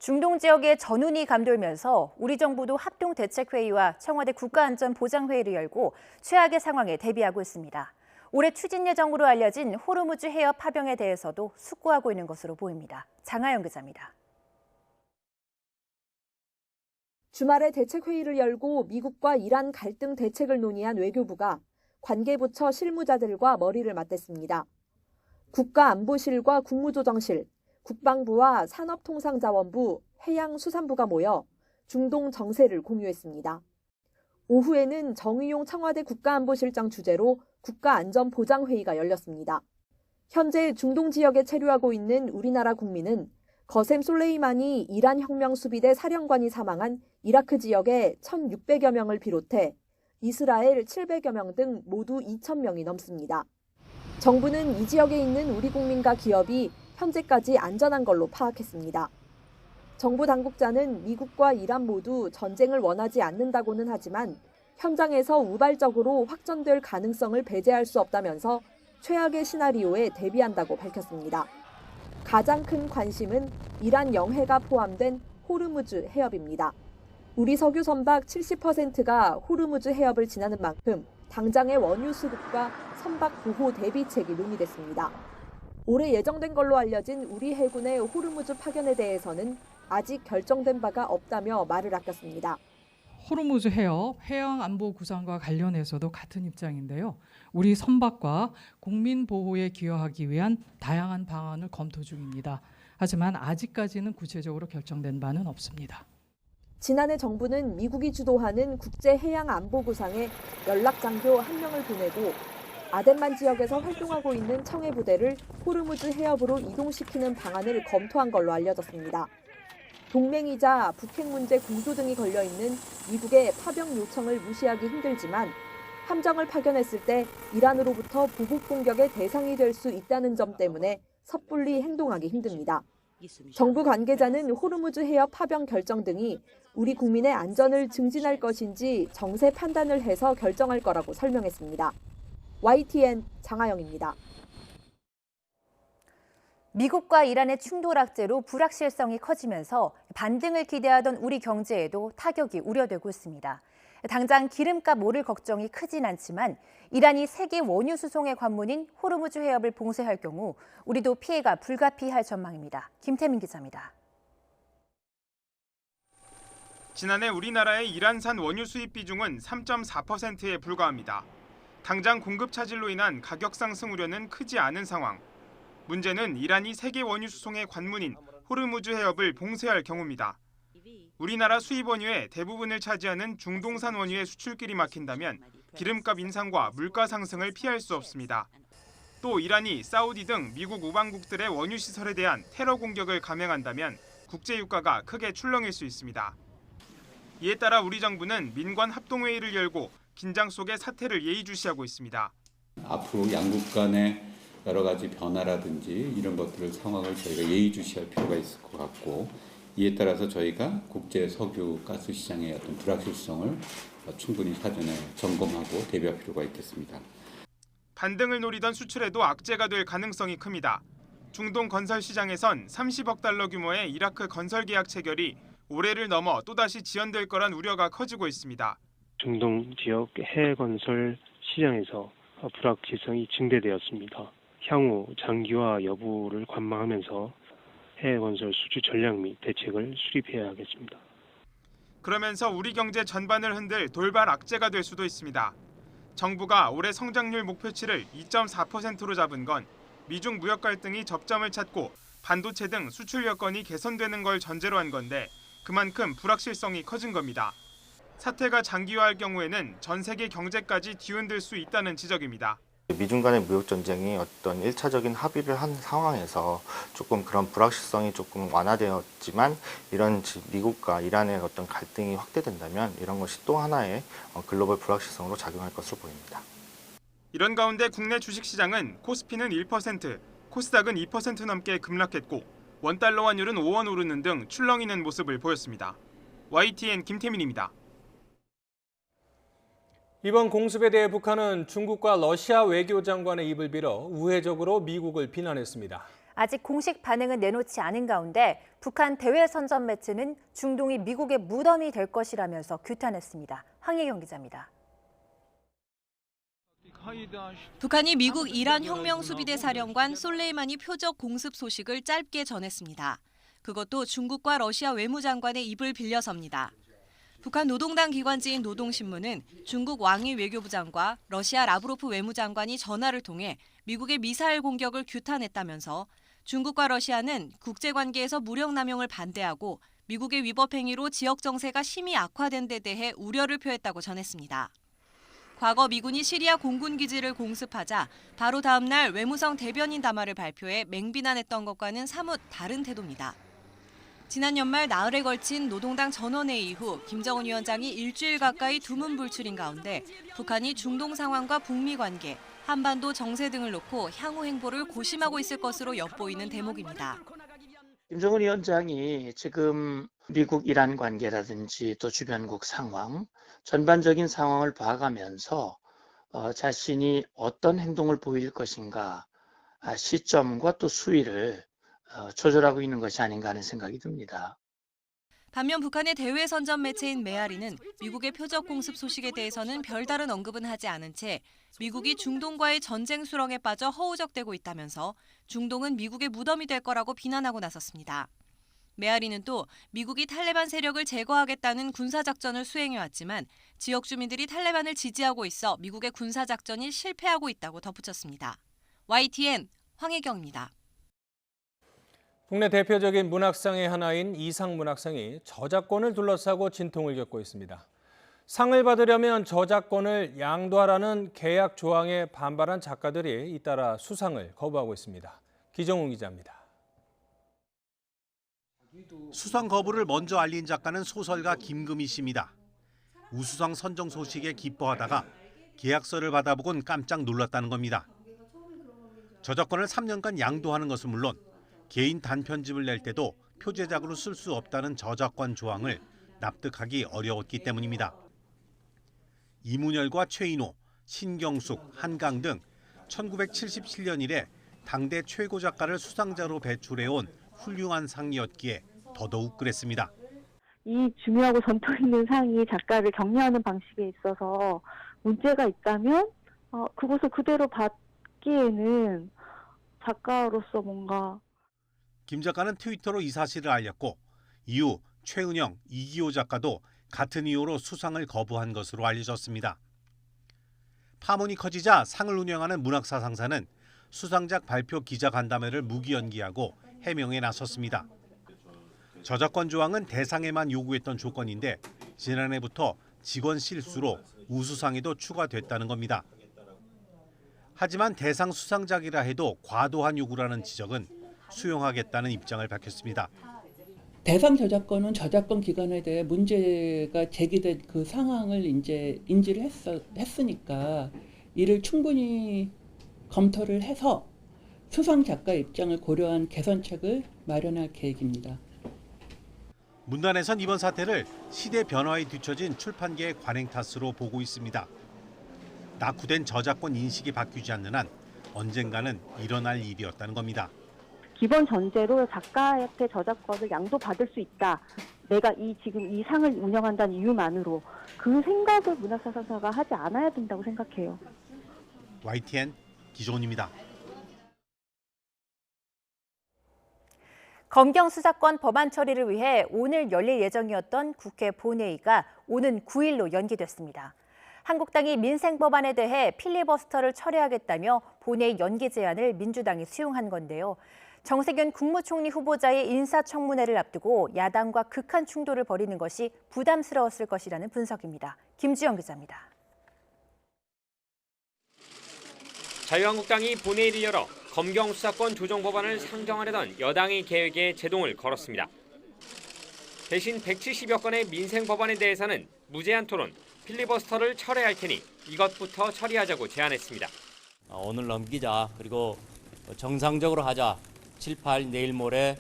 중동 지역에 전운이 감돌면서 우리 정부도 합동대책회의와 청와대 국가안전보장회의를 열고 최악의 상황에 대비하고 있습니다. 올해 추진 예정으로 알려진 호르무즈 해협 파병에 대해서도 숙고하고 있는 것으로 보입니다. 장하영 기자입니다. 주말에 대책회의를 열고 미국과 이란 갈등 대책을 논의한 외교부가 관계부처 실무자들과 머리를 맞댔습니다. 국가안보실과 국무조정실, 국방부와 산업통상자원부, 해양수산부가 모여 중동 정세를 공유했습니다. 오후에는 정의용 청와대 국가안보실장 주재로 국가안전보장회의가 열렸습니다. 현재 중동 지역에 체류하고 있는 우리나라 국민은 거셈 솔레이마니 이란 혁명수비대 사령관이 사망한 이라크 지역에 1,600여 명을 비롯해 이스라엘 700여 명 등 모두 2,000명이 넘습니다. 정부는 이 지역에 있는 우리 국민과 기업이 현재까지 안전한 걸로 파악했습니다. 정부 당국자는 미국과 이란 모두 전쟁을 원하지 않는다고는 하지만 현장에서 우발적으로 확전될 가능성을 배제할 수 없다면서 최악의 시나리오에 대비한다고 밝혔습니다. 가장 큰 관심은 이란 영해가 포함된 호르무즈 해협입니다. 우리 석유 선박 70%가 호르무즈 해협을 지나는 만큼 당장의 원유 수급과 선박 보호 대비책이 논의됐습니다. 올해 예정된 걸로 알려진 우리 해군의 호르무즈 파견에 대해서는 아직 결정된 바가 없다며 말을 아꼈습니다. 호르무즈 해협 해양 안보 구상과 관련해서도 같은 입장인데요. 우리 선박과 국민 보호에 기여하기 위한 다양한 방안을 검토 중입니다. 하지만 아직까지는 구체적으로 결정된 바는 없습니다. 지난해 정부는 미국이 주도하는 국제 해양 안보 구상에 연락 장교 1명을 보내고 아덴만 지역에서 활동하고 있는 청해 부대를 호르무즈 해협으로 이동시키는 방안을 검토한 걸로 알려졌습니다. 동맹이자 북핵 문제 공조 등이 걸려있는 미국의 파병 요청을 무시하기 힘들지만 함정을 파견했을 때 이란으로부터 보복 공격의 대상이 될 수 있다는 점 때문에 섣불리 행동하기 힘듭니다. 정부 관계자는 호르무즈 해협 파병 결정 등이 우리 국민의 안전을 증진할 것인지 정세 판단을 해서 결정할 거라고 설명했습니다. YTN 장하영입니다. 미국과 이란의 충돌 악재로 불확실성이 커지면서 반등을 기대하던 우리 경제에도 타격이 우려되고 있습니다. 당장 기름값 오를 걱정이 크진 않지만 이란이 세계 원유 수송의 관문인 호르무즈 해협을 봉쇄할 경우 우리도 피해가 불가피할 전망입니다. 김태민 기자입니다. 지난해 우리나라의 이란산 원유 수입 비중은 3.4%에 불과합니다. 당장 공급 차질로 인한 가격 상승 우려는 크지 않은 상황. 문제는 이란이 세계 원유 수송의 관문인 호르무즈 해협을 봉쇄할 경우입니다. 우리나라 수입 원유의 대부분을 차지하는 중동산 원유의 수출길이 막힌다면 기름값 인상과 물가 상승을 피할 수 없습니다. 또 이란이 사우디 등 미국 우방국들의 원유 시설에 대한 테러 공격을 감행한다면 국제 유가가 크게 출렁일 수 있습니다. 이에 따라 우리 정부는 민관 합동회의를 열고 긴장 속의 사태를 예의주시하고 있습니다. 앞으로 양국 간의 여러 가지 변화라든지 이런 것들을 상황을 저희가 예의주시할 필요가 있을 것 같고 이에 따라서 저희가 국제 석유 가스 시장의 어떤 불확실성을 충분히 사전에 점검하고 대비할 필요가 있겠습니다. 반등을 노리던 수출에도 악재가 될 가능성이 큽니다. 중동 건설 시장에선 30억 달러 규모의 이라크 건설 계약 체결이 올해를 넘어 또다시 지연될 거란 우려가 커지고 있습니다. 중동 지역 해외 건설 시장에서 불확실성이 증대되었습니다. 향후 장기화 여부를 관망하면서 해외 건설 수주 전략 및 대책을 수립해야 하겠습니다. 그러면서 우리 경제 전반을 흔들 돌발 악재가 될 수도 있습니다. 정부가 올해 성장률 목표치를 2.4%로 잡은 건 미중 무역 갈등이 접점을 찾고 반도체 등 수출 여건이 개선되는 걸 전제로 한 건데 그만큼 불확실성이 커진 겁니다. 사태가 장기화할 경우에는 전 세계 경제까지 뒤흔들 수 있다는 지적입니다. 미중 간의 무역 전쟁이 어떤 1차적인 합의를 한 상황에서 조금 그런 불확실성이 조금 완화되었지만 이런 미국과 이란의 어떤 갈등이 확대된다면 이런 것이 또 하나의 글로벌 불확실성으로 작용할 것으로 보입니다. 이런 가운데 국내 주식시장은 코스피는 1%, 코스닥은 2% 넘게 급락했고 원달러 환율은 5원 오르는 등 출렁이는 모습을 보였습니다. YTN 김태민입니다. 이번 공습에 대해 북한은 중국과 러시아 외교장관의 입을 빌어 우회적으로 미국을 비난했습니다. 아직 공식 반응은 내놓지 않은 가운데 북한 대외 선전 매체는 중동이 미국의 무덤이 될 것이라면서 규탄했습니다. 황혜경 기자입니다. 북한이 미국 이란 혁명수비대 사령관 솔레이마니 표적 공습 소식을 짧게 전했습니다. 그것도 중국과 러시아 외무장관의 입을 빌려섭니다. 북한 노동당 기관지인 노동신문은 중국 왕이 외교부장과 러시아 라브로프 외무장관이 전화를 통해 미국의 미사일 공격을 규탄했다면서 중국과 러시아는 국제관계에서 무력 남용을 반대하고 미국의 위법 행위로 지역 정세가 심히 악화된 데 대해 우려를 표했다고 전했습니다. 과거 미군이 시리아 공군 기지를 공습하자 바로 다음 날 외무성 대변인 담화를 발표해 맹비난했던 것과는 사뭇 다른 태도입니다. 지난 연말 나흘에 걸친 노동당 전원회의 이후 김정은 위원장이 일주일 가까이 두문불출인 가운데 북한이 중동 상황과 북미 관계, 한반도 정세 등을 놓고 향후 행보를 고심하고 있을 것으로 엿보이는 대목입니다. 김정은 위원장이 지금 미국 이란 관계라든지 또 주변국 상황, 전반적인 상황을 봐가면서 자신이 어떤 행동을 보일 것인가 시점과 또 수위를 조절하고 있는 것이 아닌가 하는 생각이 듭니다. 반면 북한의 대외 선전 매체인 메아리는 미국의 표적 공습 소식에 대해서는 별다른 언급은 하지 않은 채 미국이 중동과의 전쟁 수렁에 빠져 허우적대고 있다면서 중동은 미국의 무덤이 될 거라고 비난하고 나섰습니다. 메아리는 또 미국이 탈레반 세력을 제거하겠다는 군사작전을 수행해왔지만 지역 주민들이 탈레반을 지지하고 있어 미국의 군사작전이 실패하고 있다고 덧붙였습니다. YTN 황혜경입니다. 국내 대표적인 문학상의 하나인 이상문학상이 저작권을 둘러싸고 진통을 겪고 있습니다. 상을 받으려면 저작권을 양도하라는 계약 조항에 반발한 작가들이 잇따라 수상을 거부하고 있습니다. 기정훈 기자입니다. 수상 거부를 먼저 알린 작가는 소설가 김금희 씨입니다. 우수상 선정 소식에 기뻐하다가 계약서를 받아보곤 깜짝 놀랐다는 겁니다. 저작권을 3년간 양도하는 것은 물론 개인 단편집을 낼 때도 표제작으로 쓸 수 없다는 저작권 조항을 납득하기 어려웠기 때문입니다. 이문열과 최인호, 신경숙, 한강 등 1977년 이래 당대 최고 작가를 수상자로 배출해온 훌륭한 상이었기에 더더욱 그랬습니다. 이 중요하고 전통 있는 상이 작가를 격려하는 방식에 있어서 문제가 있다면 그것을 그대로 받기에는 작가로서 뭔가 김 작가는 트위터로 이 사실을 알렸고 이후 최은영, 이기호 작가도 같은 이유로 수상을 거부한 것으로 알려졌습니다. 파문이 커지자 상을 운영하는 문학사 상사는 수상작 발표 기자간담회를 무기연기하고 해명에 나섰습니다. 저작권 조항은 대상에만 요구했던 조건인데 지난해부터 직원 실수로 우수상에도 추가됐다는 겁니다. 하지만 대상 수상작이라 해도 과도한 요구라는 지적은 수용하겠다는 입장을 밝혔습니다. 대상 저작권은 저작권 기관에 대해 문제가 제기된 그 상황을 이제 인지를 했으니까 이를 충분히 검토를 해서 수상 작가 입장을 고려한 개선책을 마련할 계획입니다. 문단에선 이번 사태를 시대 변화에 뒤처진 출판계의 관행 탓으로 보고 있습니다. 낙후된 저작권 인식이 바뀌지 않는 한 언젠가는 일어날 일이었다는 겁니다. 기본 전제로 작가한테 저작권을 양도받을 수 있다. 내가 지금 이 상을 운영한다는 이유만으로 그 생각을 문학사 상사가 하지 않아야 된다고 생각해요. YTN 기종훈입니다. 검경 수사권 법안 처리를 위해 오늘 열릴 예정이었던 국회 본회의가 오는 9일로 연기됐습니다. 한국당이 민생법안에 대해 필리버스터를 철회하겠다며 본회의 연기 제안을 민주당이 수용한 건데요. 정세균 국무총리 후보자의 인사청문회를 앞두고 야당과 극한 충돌을 벌이는 것이 부담스러웠을 것이라는 분석입니다. 김주영 기자입니다. 자유한국당이 본회의를 열어 검경 수사권 조정 법안을 상정하려던 여당의 계획에 제동을 걸었습니다. 대신 170여 건의 민생 법안에 대해서는 무제한 토론, 필리버스터를 철회할 테니 이것부터 처리하자고 제안했습니다. 오늘 넘기자. 그리고 정상적으로 하자. 7, 8 내일 모레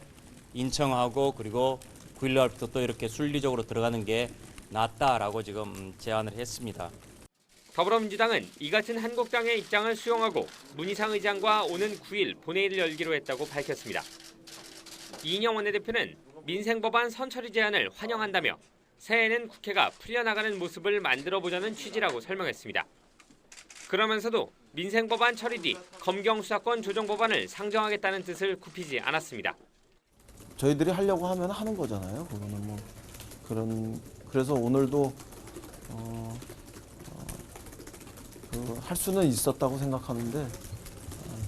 인청하고 그리고 9일 날부터 또 이렇게 순리적으로 들어가는 게 낫다라고 지금 제안을 했습니다. 더불어민주당은 이 같은 한국당의 입장을 수용하고 문희상 의장과 오는 9일 본회의를 열기로 했다고 밝혔습니다. 이인영 원내대표는 민생법안 선처리 제안을 환영한다며 새해에는 국회가 풀려나가는 모습을 만들어보자는 취지라고 설명했습니다. 그러면서도 민생법안 처리 뒤 검경수사권 조정법안을 상정하겠다는 뜻을 굽히지 않았습니다. 저희들이 하려고 하면 하는 거잖아요. 그거는 뭐 그래서 오늘도 할 수는 있었다고 생각하는데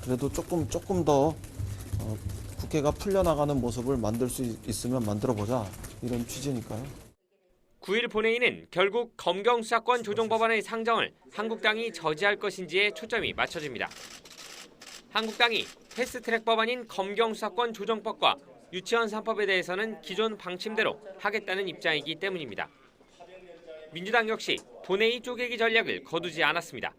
그래도 조금 더 국회가 풀려나가는 모습을 만들 수 있으면 만들어보자 이런 취지니까요. 9일 본회의는 결국 검경수사권 조정법안의 상정을 한국당이 저지할 것인지에 초점이 맞춰집니다. 한국당이 패스트트랙 법안인 검경수사권 조정법과 유치원 3법에 대해서는 기존 방침대로 하겠다는 입장이기 때문입니다. 민주당 역시 본회의 쪼개기 전략을 거두지 않았습니다.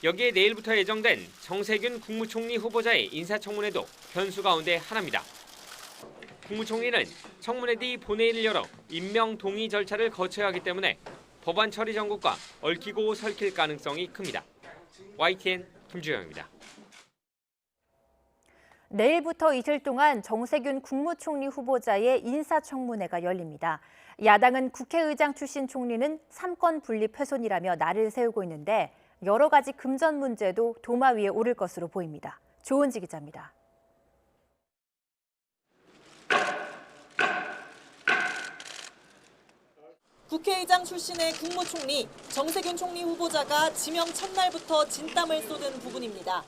여기에 내일부터 예정된 정세균 국무총리 후보자의 인사청문회도 변수 가운데 하나입니다. 국무총리는 청문회 뒤 본회의를 열어 임명 동의 절차를 거쳐야 하기 때문에 법안 처리 정국과 얽히고 설킬 가능성이 큽니다. YTN 김주영입니다. 내일부터 이틀 동안 정세균 국무총리 후보자의 인사청문회가 열립니다. 야당은 국회의장 출신 총리는 삼권 분립 훼손이라며 날을 세우고 있는데 여러 가지 금전 문제도 도마 위에 오를 것으로 보입니다. 조은지 기자입니다. 국회의장 출신의 국무총리 정세균 총리 후보자가 지명 첫날부터 진땀을 쏟은 부분입니다.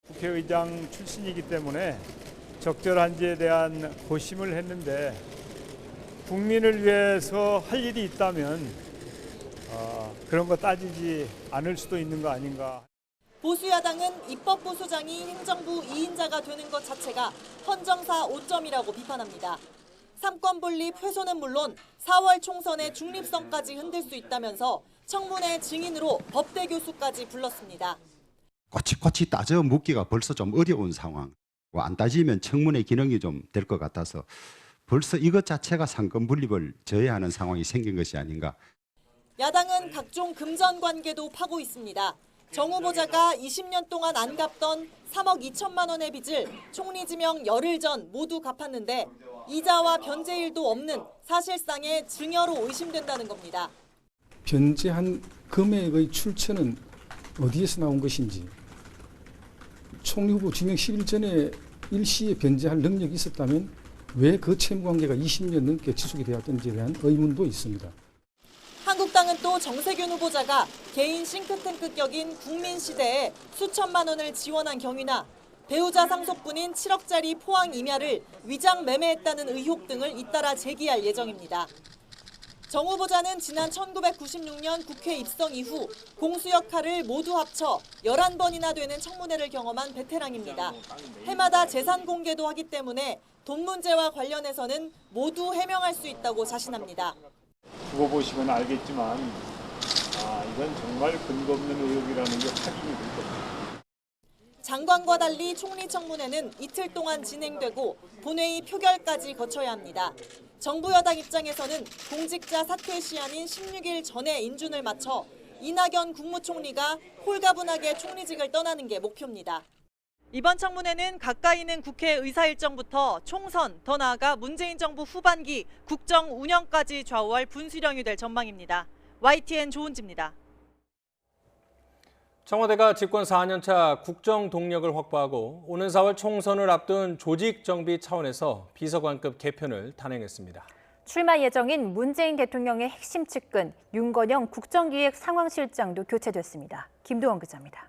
국회의장 출신이기 때문에 적절한지에 대한 고심을 했는데 국민을 위해서 할 일이 있다면 그런 거 따지지 않을 수도 있는 거 아닌가. 보수야당은 입법부 수장이 행정부 2인자가 되는 것 자체가 헌정사 5점이라고 비판합니다. 삼권 분립 훼손은 물론 4월 총선의 중립성까지 흔들 수 있다면서 청문회 증인으로 법대 교수까지 불렀습니다. 꼬치꼬치 따져 묻기가 벌써 좀 어려운 상황. 안 따지면 청문회 기능이 좀 될 것 같아서 벌써 이것 자체가 삼권 분립을 저해하는 상황이 생긴 것이 아닌가. 야당은 각종 금전 관계도 파고 있습니다. 정 후보자가 20년 동안 안 갚던 3억 2천만 원의 빚을 총리 지명 열흘 전 모두 갚았는데 이자와 변제일도 없는 사실상의 증여로 의심된다는 겁니다. 변제한 금액의 출처는 어디에서 나온 것인지, 총리 후보 지명 10일 전에 일시에 변제할 능력이 있었다면 왜 그 채무관계가 20년 넘게 지속이 되었던지에 대한 의문도 있습니다. 한국당은 또 정세균 후보자가 개인 싱크탱크 격인 국민시대에 수천만 원을 지원한 경위나 배우자 상속분인 7억짜리 포항 임야를 위장 매매했다는 의혹 등을 잇따라 제기할 예정입니다. 정 후보자는 지난 1996년 국회 입성 이후 공수 역할을 모두 합쳐 11번이나 되는 청문회를 경험한 베테랑입니다. 해마다 재산 공개도 하기 때문에 돈 문제와 관련해서는 모두 해명할 수 있다고 자신합니다. 두고 보시면 알겠지만 이건 정말 근거 없는 의혹이라는 게 확인이 될 겁니다. 장관과 달리 총리 청문회는 이틀 동안 진행되고 본회의 표결까지 거쳐야 합니다. 정부 여당 입장에서는 공직자 사퇴 시한인 16일 전에 인준을 마쳐 이낙연 국무총리가 홀가분하게 총리직을 떠나는 게 목표입니다. 이번 청문회는 가까이 있는 국회 의사 일정부터 총선, 더 나아가 문재인 정부 후반기 국정 운영까지 좌우할 분수령이 될 전망입니다. YTN 조은지입니다. 청와대가 집권 4년차 국정 동력을 확보하고 오는 4월 총선을 앞둔 조직 정비 차원에서 비서관급 개편을 단행했습니다. 출마 예정인 문재인 대통령의 핵심 측근 윤건영 국정기획 상황실장도 교체됐습니다. 김도원 기자입니다.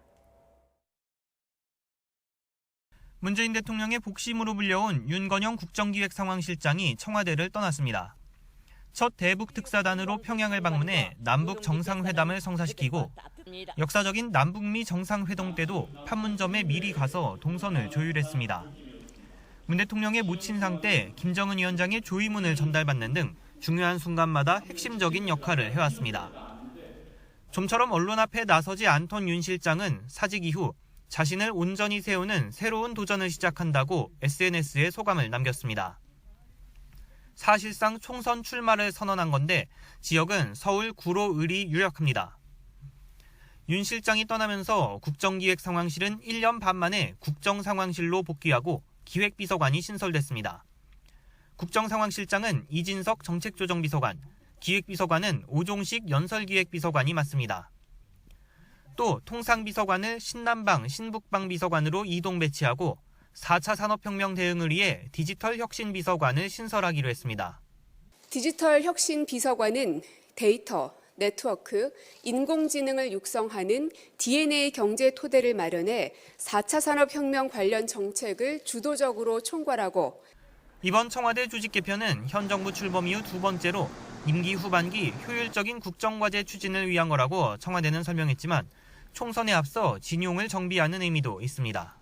문재인 대통령의 복심으로 불려온 윤건영 국정기획상황실장이 청와대를 떠났습니다. 첫 대북 특사단으로 평양을 방문해 남북 정상회담을 성사시키고 역사적인 남북미 정상회동 때도 판문점에 미리 가서 동선을 조율했습니다. 문 대통령의 모친상 때 김정은 위원장의 조의문을 전달받는 등 중요한 순간마다 핵심적인 역할을 해왔습니다. 좀처럼 언론 앞에 나서지 않던 윤 실장은 사직 이후 자신을 온전히 세우는 새로운 도전을 시작한다고 SNS에 소감을 남겼습니다. 사실상 총선 출마를 선언한 건데 지역은 서울 구로 을이 유력합니다. 윤 실장이 떠나면서 국정기획상황실은 1년 반 만에 국정상황실로 복귀하고 기획비서관이 신설됐습니다. 국정상황실장은 이진석 정책조정비서관, 기획비서관은 오종식 연설기획비서관이 맡습니다. 또 통상비서관을 신남방, 신북방 비서관으로 이동 배치하고 4차 산업혁명 대응을 위해 디지털 혁신 비서관을 신설하기로 했습니다. 디지털 혁신 비서관은 데이터, 네트워크, 인공지능을 육성하는 DNA 경제 토대를 마련해 4차 산업혁명 관련 정책을 주도적으로 총괄하고 이번 청와대 조직 개편은 현 정부 출범 이후 두 번째로 임기 후반기 효율적인 국정과제 추진을 위한 거라고 청와대는 설명했지만 총선에 앞서 진용을 정비하는 의미도 있습니다.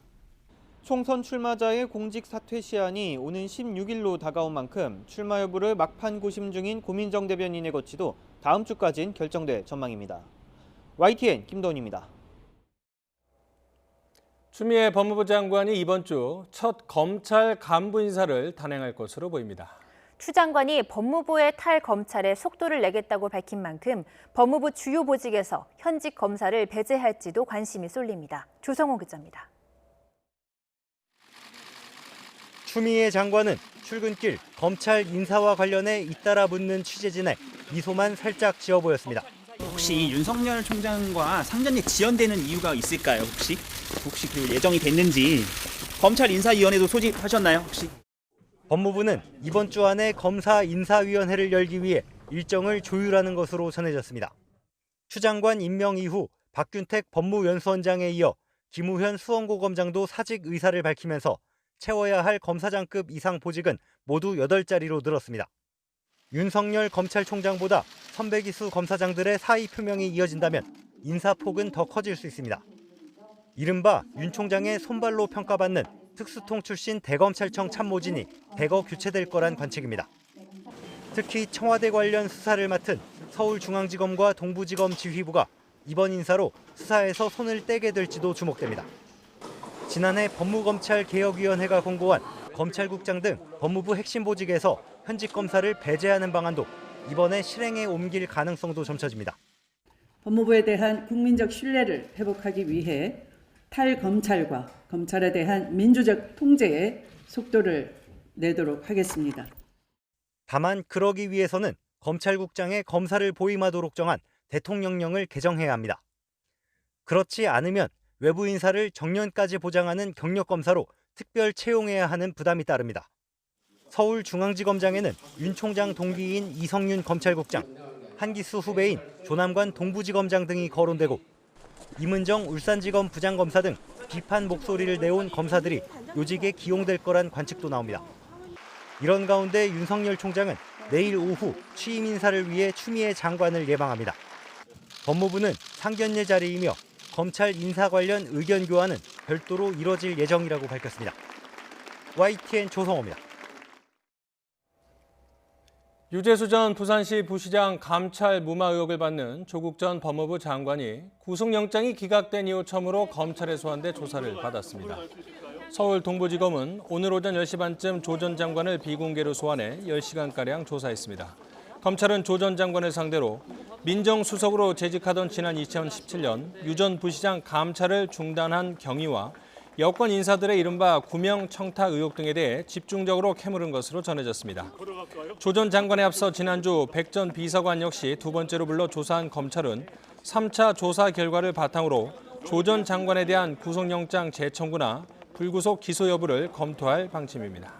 총선 출마자의 공직 사퇴 시한이 오는 16일로 다가온 만큼 출마 여부를 막판 고심 중인 고민정 대변인의 거취도 다음 주까지는 결정될 전망입니다. YTN 김도훈입니다. 추미애 법무부 장관이 이번 주 첫 검찰 간부 인사를 단행할 것으로 보입니다. 추 장관이 법무부의 탈검찰에 속도를 내겠다고 밝힌 만큼 법무부 주요 보직에서 현직 검사를 배제할지도 관심이 쏠립니다. 조성호 기자입니다. 추미애 장관은 출근길 검찰 인사와 관련해 잇따라 묻는 취재진에 미소만 살짝 지어 보였습니다. 혹시 윤석열 총장과 상전이 지연되는 이유가 있을까요? 혹시 그리고 예정이 됐는지 검찰 인사위원회도 소집하셨나요? 혹시? 법무부는 이번 주 안에 검사 인사위원회를 열기 위해 일정을 조율하는 것으로 전해졌습니다. 추 장관 임명 이후 박균택 법무연수원장에 이어 김우현 수원고검장도 사직 의사를 밝히면서 채워야 할 검사장급 이상 보직은 모두 8자리로 늘었습니다. 윤석열 검찰총장보다 선배 기수 검사장들의 사의 표명이 이어진다면 인사폭은 더 커질 수 있습니다. 이른바 윤 총장의 손발로 평가받는 특수통 출신 대검찰청 참모진이 대거 교체될 거란 관측입니다. 특히 청와대 관련 수사를 맡은 서울중앙지검과 동부지검 지휘부가 이번 인사로 수사에서 손을 떼게 될지도 주목됩니다. 지난해 법무검찰개혁위원회가 공고한 검찰국장 등 법무부 핵심 보직에서 현직 검사를 배제하는 방안도 이번에 실행에 옮길 가능성도 점쳐집니다. 법무부에 대한 국민적 신뢰를 회복하기 위해 탈검찰과 검찰에 대한 민주적 통제에 속도를 내도록 하겠습니다. 다만 그러기 위해서는 검찰국장의 검사를 보임하도록 정한 대통령령을 개정해야 합니다. 그렇지 않으면 외부 인사를 정년까지 보장하는 경력검사로 특별 채용해야 하는 부담이 따릅니다. 서울중앙지검장에는 윤 총장 동기인 이성윤 검찰국장, 한기수 후배인 조남관 동부지검장 등이 거론되고 임은정 울산지검 부장검사 등 비판 목소리를 내온 검사들이 요직에 기용될 거란 관측도 나옵니다. 이런 가운데 윤석열 총장은 내일 오후 취임 인사를 위해 추미애 장관을 예방합니다. 법무부는 상견례 자리이며 검찰 인사 관련 의견 교환은 별도로 이뤄질 예정이라고 밝혔습니다. YTN 조성호입니다. 유재수 전 부산시 부시장 감찰 무마 의혹을 받는 조국 전 법무부 장관이 구속영장이 기각된 이후 처음으로 검찰에 소환돼 조사를 받았습니다. 서울 동부지검은 오늘 오전 10시 반쯤 조 전 장관을 비공개로 소환해 10시간가량 조사했습니다. 검찰은 조 전 장관을 상대로 민정수석으로 재직하던 지난 2017년 유 전 부시장 감찰을 중단한 경위와 여권 인사들의 이른바 구명 청탁 의혹 등에 대해 집중적으로 캐물은 것으로 전해졌습니다. 조 전 장관에 앞서 지난주 백 전 비서관 역시 두 번째로 불러 조사한 검찰은 3차 조사 결과를 바탕으로 조 전 장관에 대한 구속영장 재청구나 불구속 기소 여부를 검토할 방침입니다.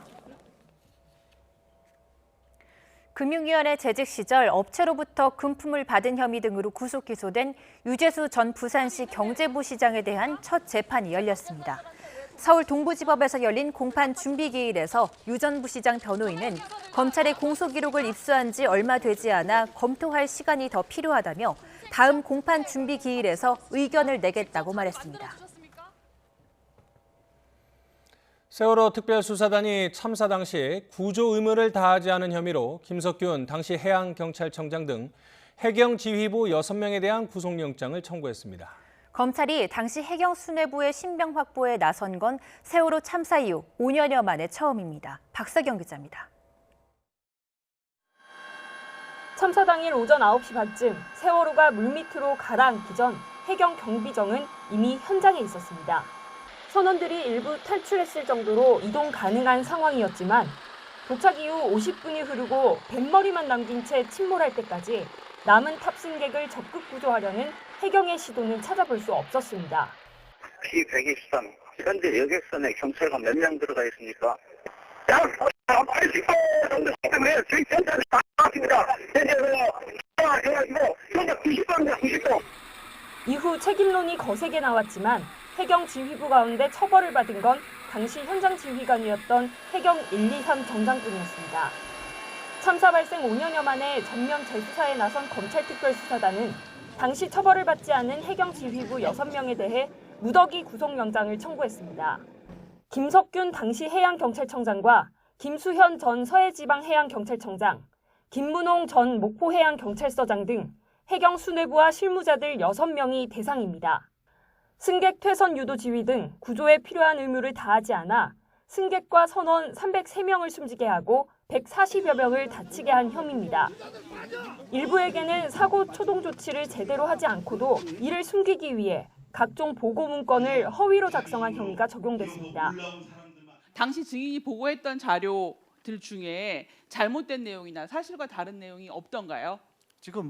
금융위원회 재직 시절 업체로부터 금품을 받은 혐의 등으로 구속 기소된 유재수 전 부산시 경제부시장에 대한 첫 재판이 열렸습니다. 서울 동부지법에서 열린 공판 준비기일에서 유 전 부시장 변호인은 검찰의 공소기록을 입수한 지 얼마 되지 않아 검토할 시간이 더 필요하다며 다음 공판 준비기일에서 의견을 내겠다고 말했습니다. 세월호 특별수사단이 참사 당시 구조 의무를 다하지 않은 혐의로 김석균 당시 해양경찰청장 등 해경지휘부 6명에 대한 구속영장을 청구했습니다. 검찰이 당시 해경수뇌부의 신병 확보에 나선 건 세월호 참사 이후 5년여 만에 처음입니다. 박사경 기자입니다. 참사 당일 오전 9시 반쯤 세월호가 물밑으로 가라앉기 전 해경 경비정은 이미 현장에 있었습니다. 선원들이 일부 탈출했을 정도로 이동 가능한 상황이었지만 도착 이후 50분이 흐르고 뱃머리만 남긴 채 침몰할 때까지 남은 탑승객을 적극 구조하려는 해경의 시도는 찾아볼 수 없었습니다. P123, 현재 여객선에 경찰관 몇 명 들어가 있습니까? 이후 책임론이 거세게 나왔지만 해경 지휘부 가운데 처벌을 받은 건 당시 현장 지휘관이었던 해경 123 정장뿐이었습니다. 참사 발생 5년여 만에 전면 재수사에 나선 검찰특별수사단은 당시 처벌을 받지 않은 해경 지휘부 6명에 대해 무더기 구속영장을 청구했습니다. 김석균 당시 해양경찰청장과 김수현 전 서해지방해양경찰청장, 김문홍 전 목포해양경찰서장 등 해경 수뇌부와 실무자들 6명이 대상입니다. 승객 퇴선 유도 지휘 등 구조에 필요한 의무를 다하지 않아 승객과 선원 303명을 숨지게 하고 140여 명을 다치게 한 혐의입니다. 일부에게는 사고 초동 조치를 제대로 하지 않고도 이를 숨기기 위해 각종 보고 문건을 허위로 작성한 혐의가 적용됐습니다. 당시 증인이 보고했던 자료들 중에 잘못된 내용이나 사실과 다른 내용이 없던가요? 지금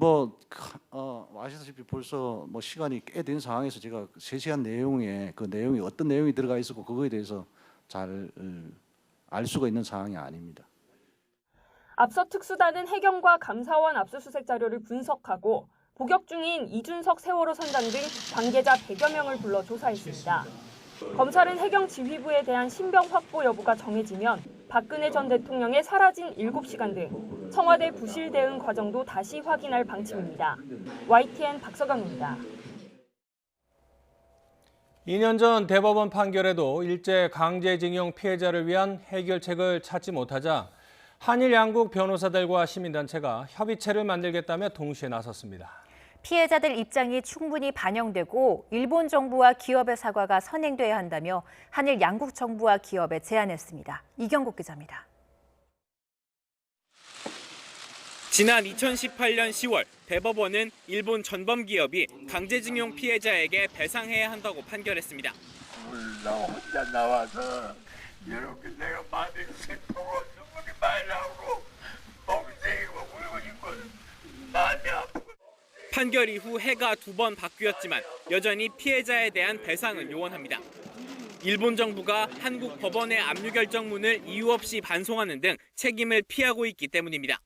아시다시피 벌써 시간이 꽤 된 상황에서 제가 세세한 내용에 그 내용이 어떤 내용이 들어가 있었고 그거에 대해서 잘 알 수가 있는 상황이 아닙니다. 앞서 특수단은 해경과 감사원 압수수색 자료를 분석하고 복역 중인 이준석 세월호 선장 등 관계자 100여 명을 불러 조사했습니다. 검찰은 해경 지휘부에 대한 신병 확보 여부가 정해지면 박근혜 전 대통령의 사라진 7시간 등 청와대 부실 대응 과정도 다시 확인할 방침입니다. YTN 박서경입니다. 2년 전 대법원 판결에도 일제 강제징용 피해자를 위한 해결책을 찾지 못하자 한일 양국 변호사들과 시민단체가 협의체를 만들겠다며 동시에 나섰습니다. 피해자들 입장이 충분히 반영되고 일본 정부와 기업의 사과가 선행돼야 한다며 한일 양국 정부와 기업에 제안했습니다. 이경국 기자입니다. 지난 2018년 10월 대법원은 일본 전범 기업이 강제징용 피해자에게 배상해야 한다고 판결했습니다. 나 혼자 나와서 이렇게 내가 많이 슬프고 눈물이 많이 나오고 멍청이고 울고 싶고 마음이 아프고. 판결 이후 해가 2번 바뀌었지만 여전히 피해자에 대한 배상을 요원합니다. 일본 정부가 한국 법원의 압류 결정문을 이유 없이 반송하는 등 책임을 피하고 있기 때문입니다.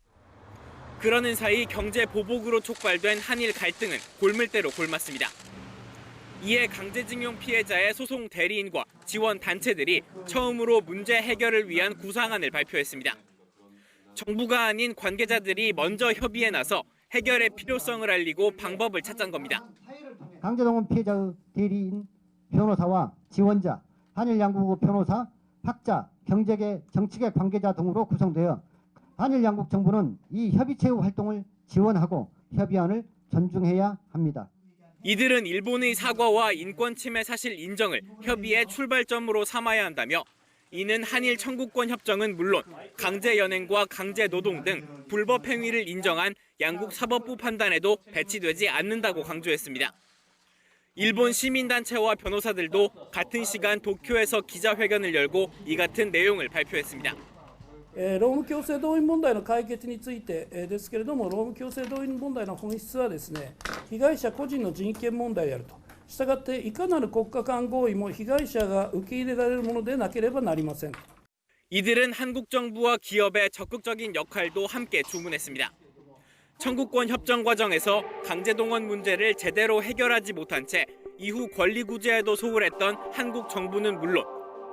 그러는 사이 경제 보복으로 촉발된 한일 갈등은 골물대로 골맞습니다. 이에 강제징용 피해자의 소송 대리인과 지원 단체들이 처음으로 문제 해결을 위한 구상안을 발표했습니다. 정부가 아닌 관계자들이 먼저 협의에 나서 해결의 필요성을 알리고 방법을 찾자는 겁니다. 강제동원 피해자의 대리인, 변호사와 지원자, 한일 양국 변호사, 학자, 경제계, 정치계 관계자 등으로 구성되어 한일 양국 정부는 이 협의체 활동을 지원하고 협의안을 존중해야 합니다. 이들은 일본의 사과와 인권 침해 사실 인정을 협의의 출발점으로 삼아야 한다며 이는 한일 청구권 협정은 물론 강제 연행과 강제 노동 등 불법 행위를 인정한 양국 사법부 판단에도 배치되지 않는다고 강조했습니다. 일본 시민단체와 변호사들도 같은 시간 도쿄에서 기자회견을 열고 이 같은 내용을 발표했습니다. 労務強制動員問題の解決についてですけれども、労務強制動員問題の本質はですね、被害者個人の人権問題であると。したがっていかなる国家間合意も被害者が受け入れられるものでなければなりません。 이들은 한국 정부와 기업의 적극적인 역할도 함께 주문했습니다. 청구권 협정 과정에서 강제동원 문제를 제대로 해결하지 못한 채 이후 권리구제에도 소홀했던 한국 정부는 물론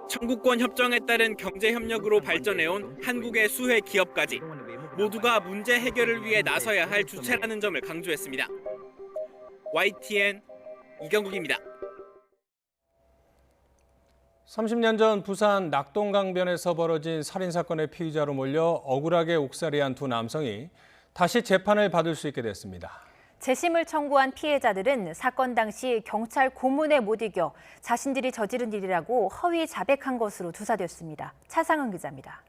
청구권 협정에 따른 경제협력으로 발전해온 한국의 수혜 기업까지 모두가 문제 해결을 위해 나서야 할 주체라는 점을 강조했습니다. YTN 이경국입니다. 30년 전 부산 낙동강변에서 벌어진 살인사건의 피의자로 몰려 억울하게 옥살이한 두 남성이 다시 재판을 받을 수 있게 됐습니다. 재심을 청구한 피해자들은 사건 당시 경찰 고문에 못 이겨 자신들이 저지른 일이라고 허위 자백한 것으로 조사됐습니다. 차상은 기자입니다.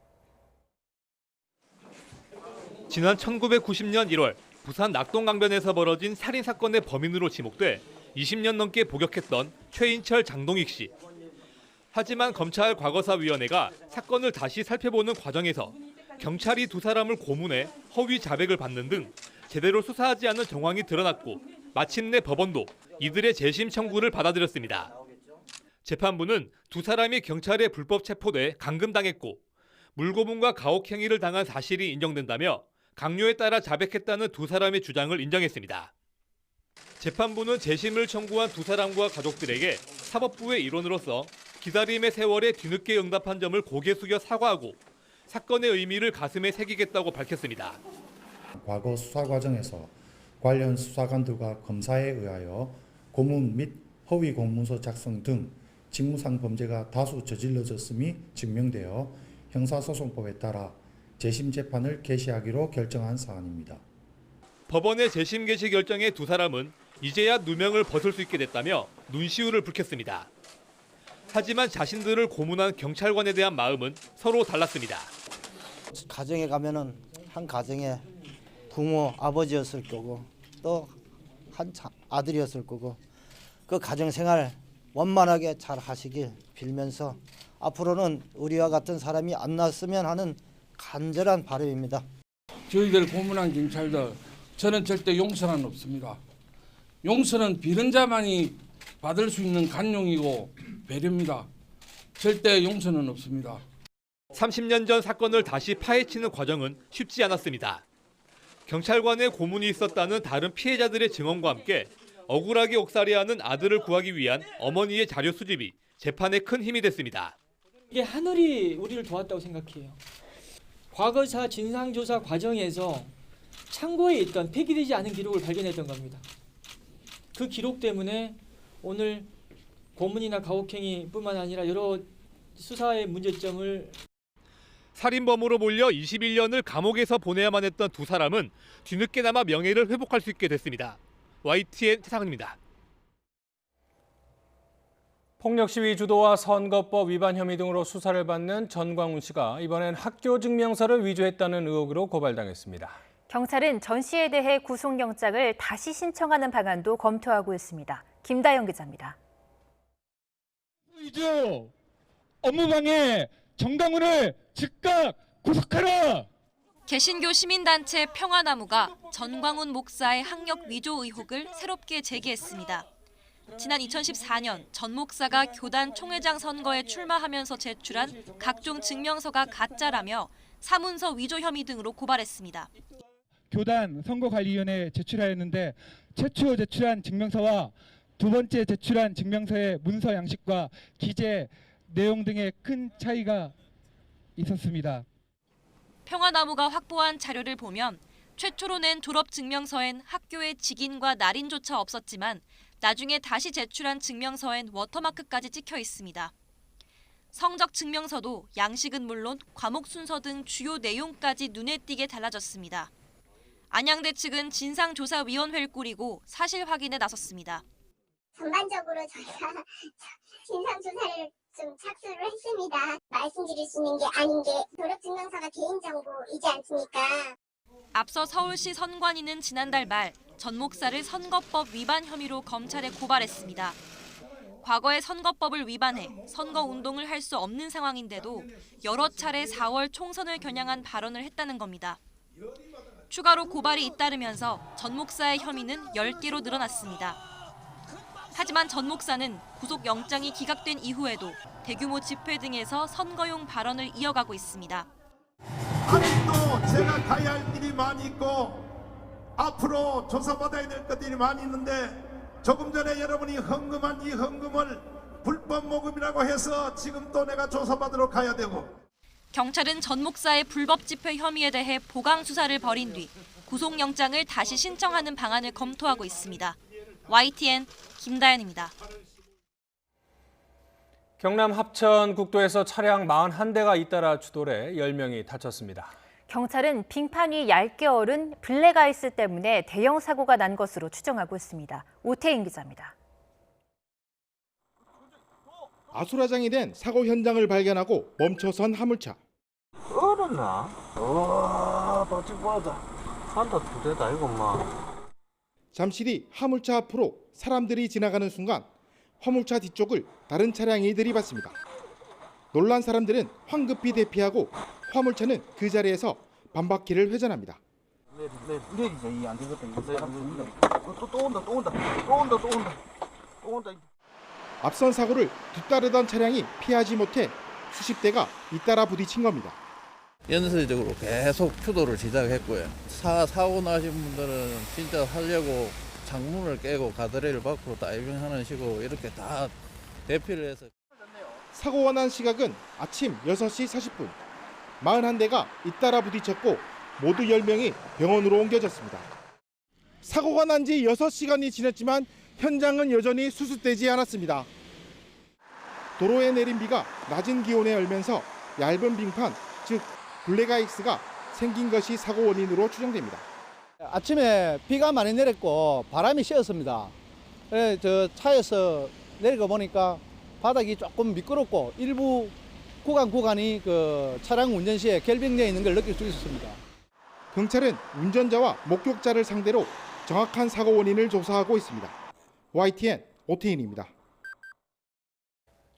지난 1990년 1월 부산 낙동강변에서 벌어진 살인사건의 범인으로 지목돼 20년 넘게 복역했던 최인철 장동익 씨. 하지만 검찰 과거사위원회가 사건을 다시 살펴보는 과정에서 경찰이 두 사람을 고문해 허위 자백을 받는 등 제대로 수사하지 않은 정황이 드러났고 마침내 법원도 이들의 재심 청구를 받아들였습니다. 재판부는 두 사람이 경찰에 불법 체포돼 감금당했고 물고문과 가혹 행위를 당한 사실이 인정된다며 강요에 따라 자백했다는 두 사람의 주장을 인정했습니다. 재판부는 재심을 청구한 두 사람과 가족들에게 사법부의 일원으로서 기다림의 세월에 뒤늦게 응답한 점을 고개 숙여 사과하고 사건의 의미를 가슴에 새기겠다고 밝혔습니다. 과거 수사 과정에서 관련 수사관들과 검사에 의하여 고문 및 허위 공문서 작성 등 직무상 범죄가 다수 저질러졌음이 증명되어 형사소송법에 따라 재심 재판을 개시하기로 결정한 사안입니다. 법원의 재심 개시 결정에 두 사람은 이제야 누명을 벗을 수 있게 됐다며 눈시울을 붉혔습니다. 하지만 자신들을 고문한 경찰관에 대한 마음은 서로 달랐습니다. 가정에 가면은 한 가정에 부모 아버지였을 거고 또 한 아들이었을 거고 그 가정 생활 원만하게 잘 하시길 빌면서 앞으로는 우리와 같은 사람이 안 났으면 하는 간절한 바람입니다. 저희들 고문한 경찰들 저는 절대 용서는 없습니다. 용서는 빌은 자만이 받을 수 있는 간용이고 배려입니다. 절대 용서는 없습니다. 30년 전 사건을 다시 파헤치는 과정은 쉽지 않았습니다. 경찰관의 고문이 있었다는 다른 피해자들의 증언과 함께 억울하게 옥살이하는 아들을 구하기 위한 어머니의 자료 수집이 재판에 큰 힘이 됐습니다. 이게 하늘이 우리를 도왔다고 생각해요. 과거사 진상조사 과정에서 창고에 있던 폐기되지 않은 기록을 발견했던 겁니다. 그 기록 때문에 오늘 고문이나 가혹행위뿐만 아니라 여러 수사의 문제점을 살인범으로 몰려 21년을 감옥에서 보내야만 했던 두 사람은 뒤늦게나마 명예를 회복할 수 있게 됐습니다. YTN 태상입니다. 폭력 시위 주도와 선거법 위반 혐의 등으로 수사를 받는 전광훈 씨가 이번엔 학교 증명서를 위조했다는 의혹으로 고발당했습니다. 경찰은 전 씨에 대해 구속영장을 다시 신청하는 방안도 검토하고 있습니다. 김다영 기자입니다. 위조, 업무방해, 전광훈을 즉각 구속하라! 개신교 시민단체 평화나무가 전광훈 목사의 학력 위조 의혹을 새롭게 제기했습니다. 지난 2014년 전 목사가 교단 총회장 선거에 출마하면서 제출한 각종 증명서가 가짜라며 사문서 위조 혐의 등으로 고발했습니다. 교단 선거관리위원회에 제출하였는데 최초 제출한 증명서와 두 번째 제출한 증명서의 문서 양식과 기재 내용 등의 큰 차이가 있었습니다. 평화나무가 확보한 자료를 보면 최초로 낸 졸업증명서엔 학교의 직인과 날인조차 없었지만 나중에 다시 제출한 증명서엔 워터마크까지 찍혀 있습니다. 성적 증명서도 양식은 물론 과목 순서 등 주요 내용까지 눈에 띄게 달라졌습니다. 안양대 측은 진상조사위원회를 꾸리고 사실 확인에 나섰습니다. 전반적으로 저희가 진상조사를 좀 착수를 했습니다. 말씀드릴 수 있는 게 아닌 게 졸업증명서가 개인정보이지 않습니까? 앞서 서울시 선관위는 지난달 말 전 목사를 선거법 위반 혐의로 검찰에 고발했습니다. 과거에 선거법을 위반해 선거운동을 할 수 없는 상황인데도 여러 차례 4월 총선을 겨냥한 발언을 했다는 겁니다. 추가로 고발이 잇따르면서 전 목사의 혐의는 10개로 늘어났습니다. 하지만 전 목사는 구속영장이 기각된 이후에도 대규모 집회 등에서 선거용 발언을 이어가고 있습니다. 아직도 제가 가야 할 일이 많이 있고 앞으로 조사받아야 될 것들이 많이 있는데 조금 전에 여러분이 헌금한 이 헌금을 불법 모금이라고 해서 지금 또 내가 조사받으러 가야 되고. 경찰은 전 목사의 불법 집회 혐의에 대해 보강 수사를 벌인 뒤 구속영장을 다시 신청하는 방안을 검토하고 있습니다. YTN 김다연입니다. 경남 합천 국도에서 차량 41대가 잇따라 추돌해 10명이 다쳤습니다. 경찰은 빙판 위 얇게 얼은 블랙아이스 때문에 대형 사고가 난 것으로 추정하고 있습니다. 오태인 기자입니다. 아수라장이 된 사고 현장을 발견하고 멈춰선 화물차. 얼었나? 와, 바짝 봐다. 한다 두 대다 이거 막. 잠시 뒤 화물차 앞으로 사람들이 지나가는 순간 화물차 뒤쪽을 다른 차량이 들이받습니다. 놀란 사람들은 황급히 대피하고 화물차는 그 자리에서 반바퀴를 회전합니다. 앞선 사고를 뒤따르던 차량이 피하지 못해 수십 대가 잇따라 부딪힌 겁니다. 연쇄적으로 계속 추돌을 시작했고요. 사고 나신 분들은 진짜 살려고 창문을 깨고 가드레일 밖으로 다이빙하는 식으로 이렇게 다 대피를 해서. 사고가 난 시각은 아침 6시 40분. 41대가 잇따라 부딪혔고 모두 10명이 병원으로 옮겨졌습니다. 사고가 난 지 6시간이 지났지만 현장은 여전히 수습되지 않았습니다. 도로에 내린 비가 낮은 기온에 얼면서 얇은 빙판, 즉 블랙아이스가 생긴 것이 사고 원인으로 추정됩니다. 아침에 비가 많이 내렸고 바람이 씌었습니다. 저 차에서 내려가 보니까 바닥이 조금 미끄럽고 일부 구간이 그 차량 운전 시에 결빙되어 있는 걸 느낄 수 있었습니다. 경찰은 운전자와 목격자를 상대로 정확한 사고 원인을 조사하고 있습니다. YTN 오태인입니다.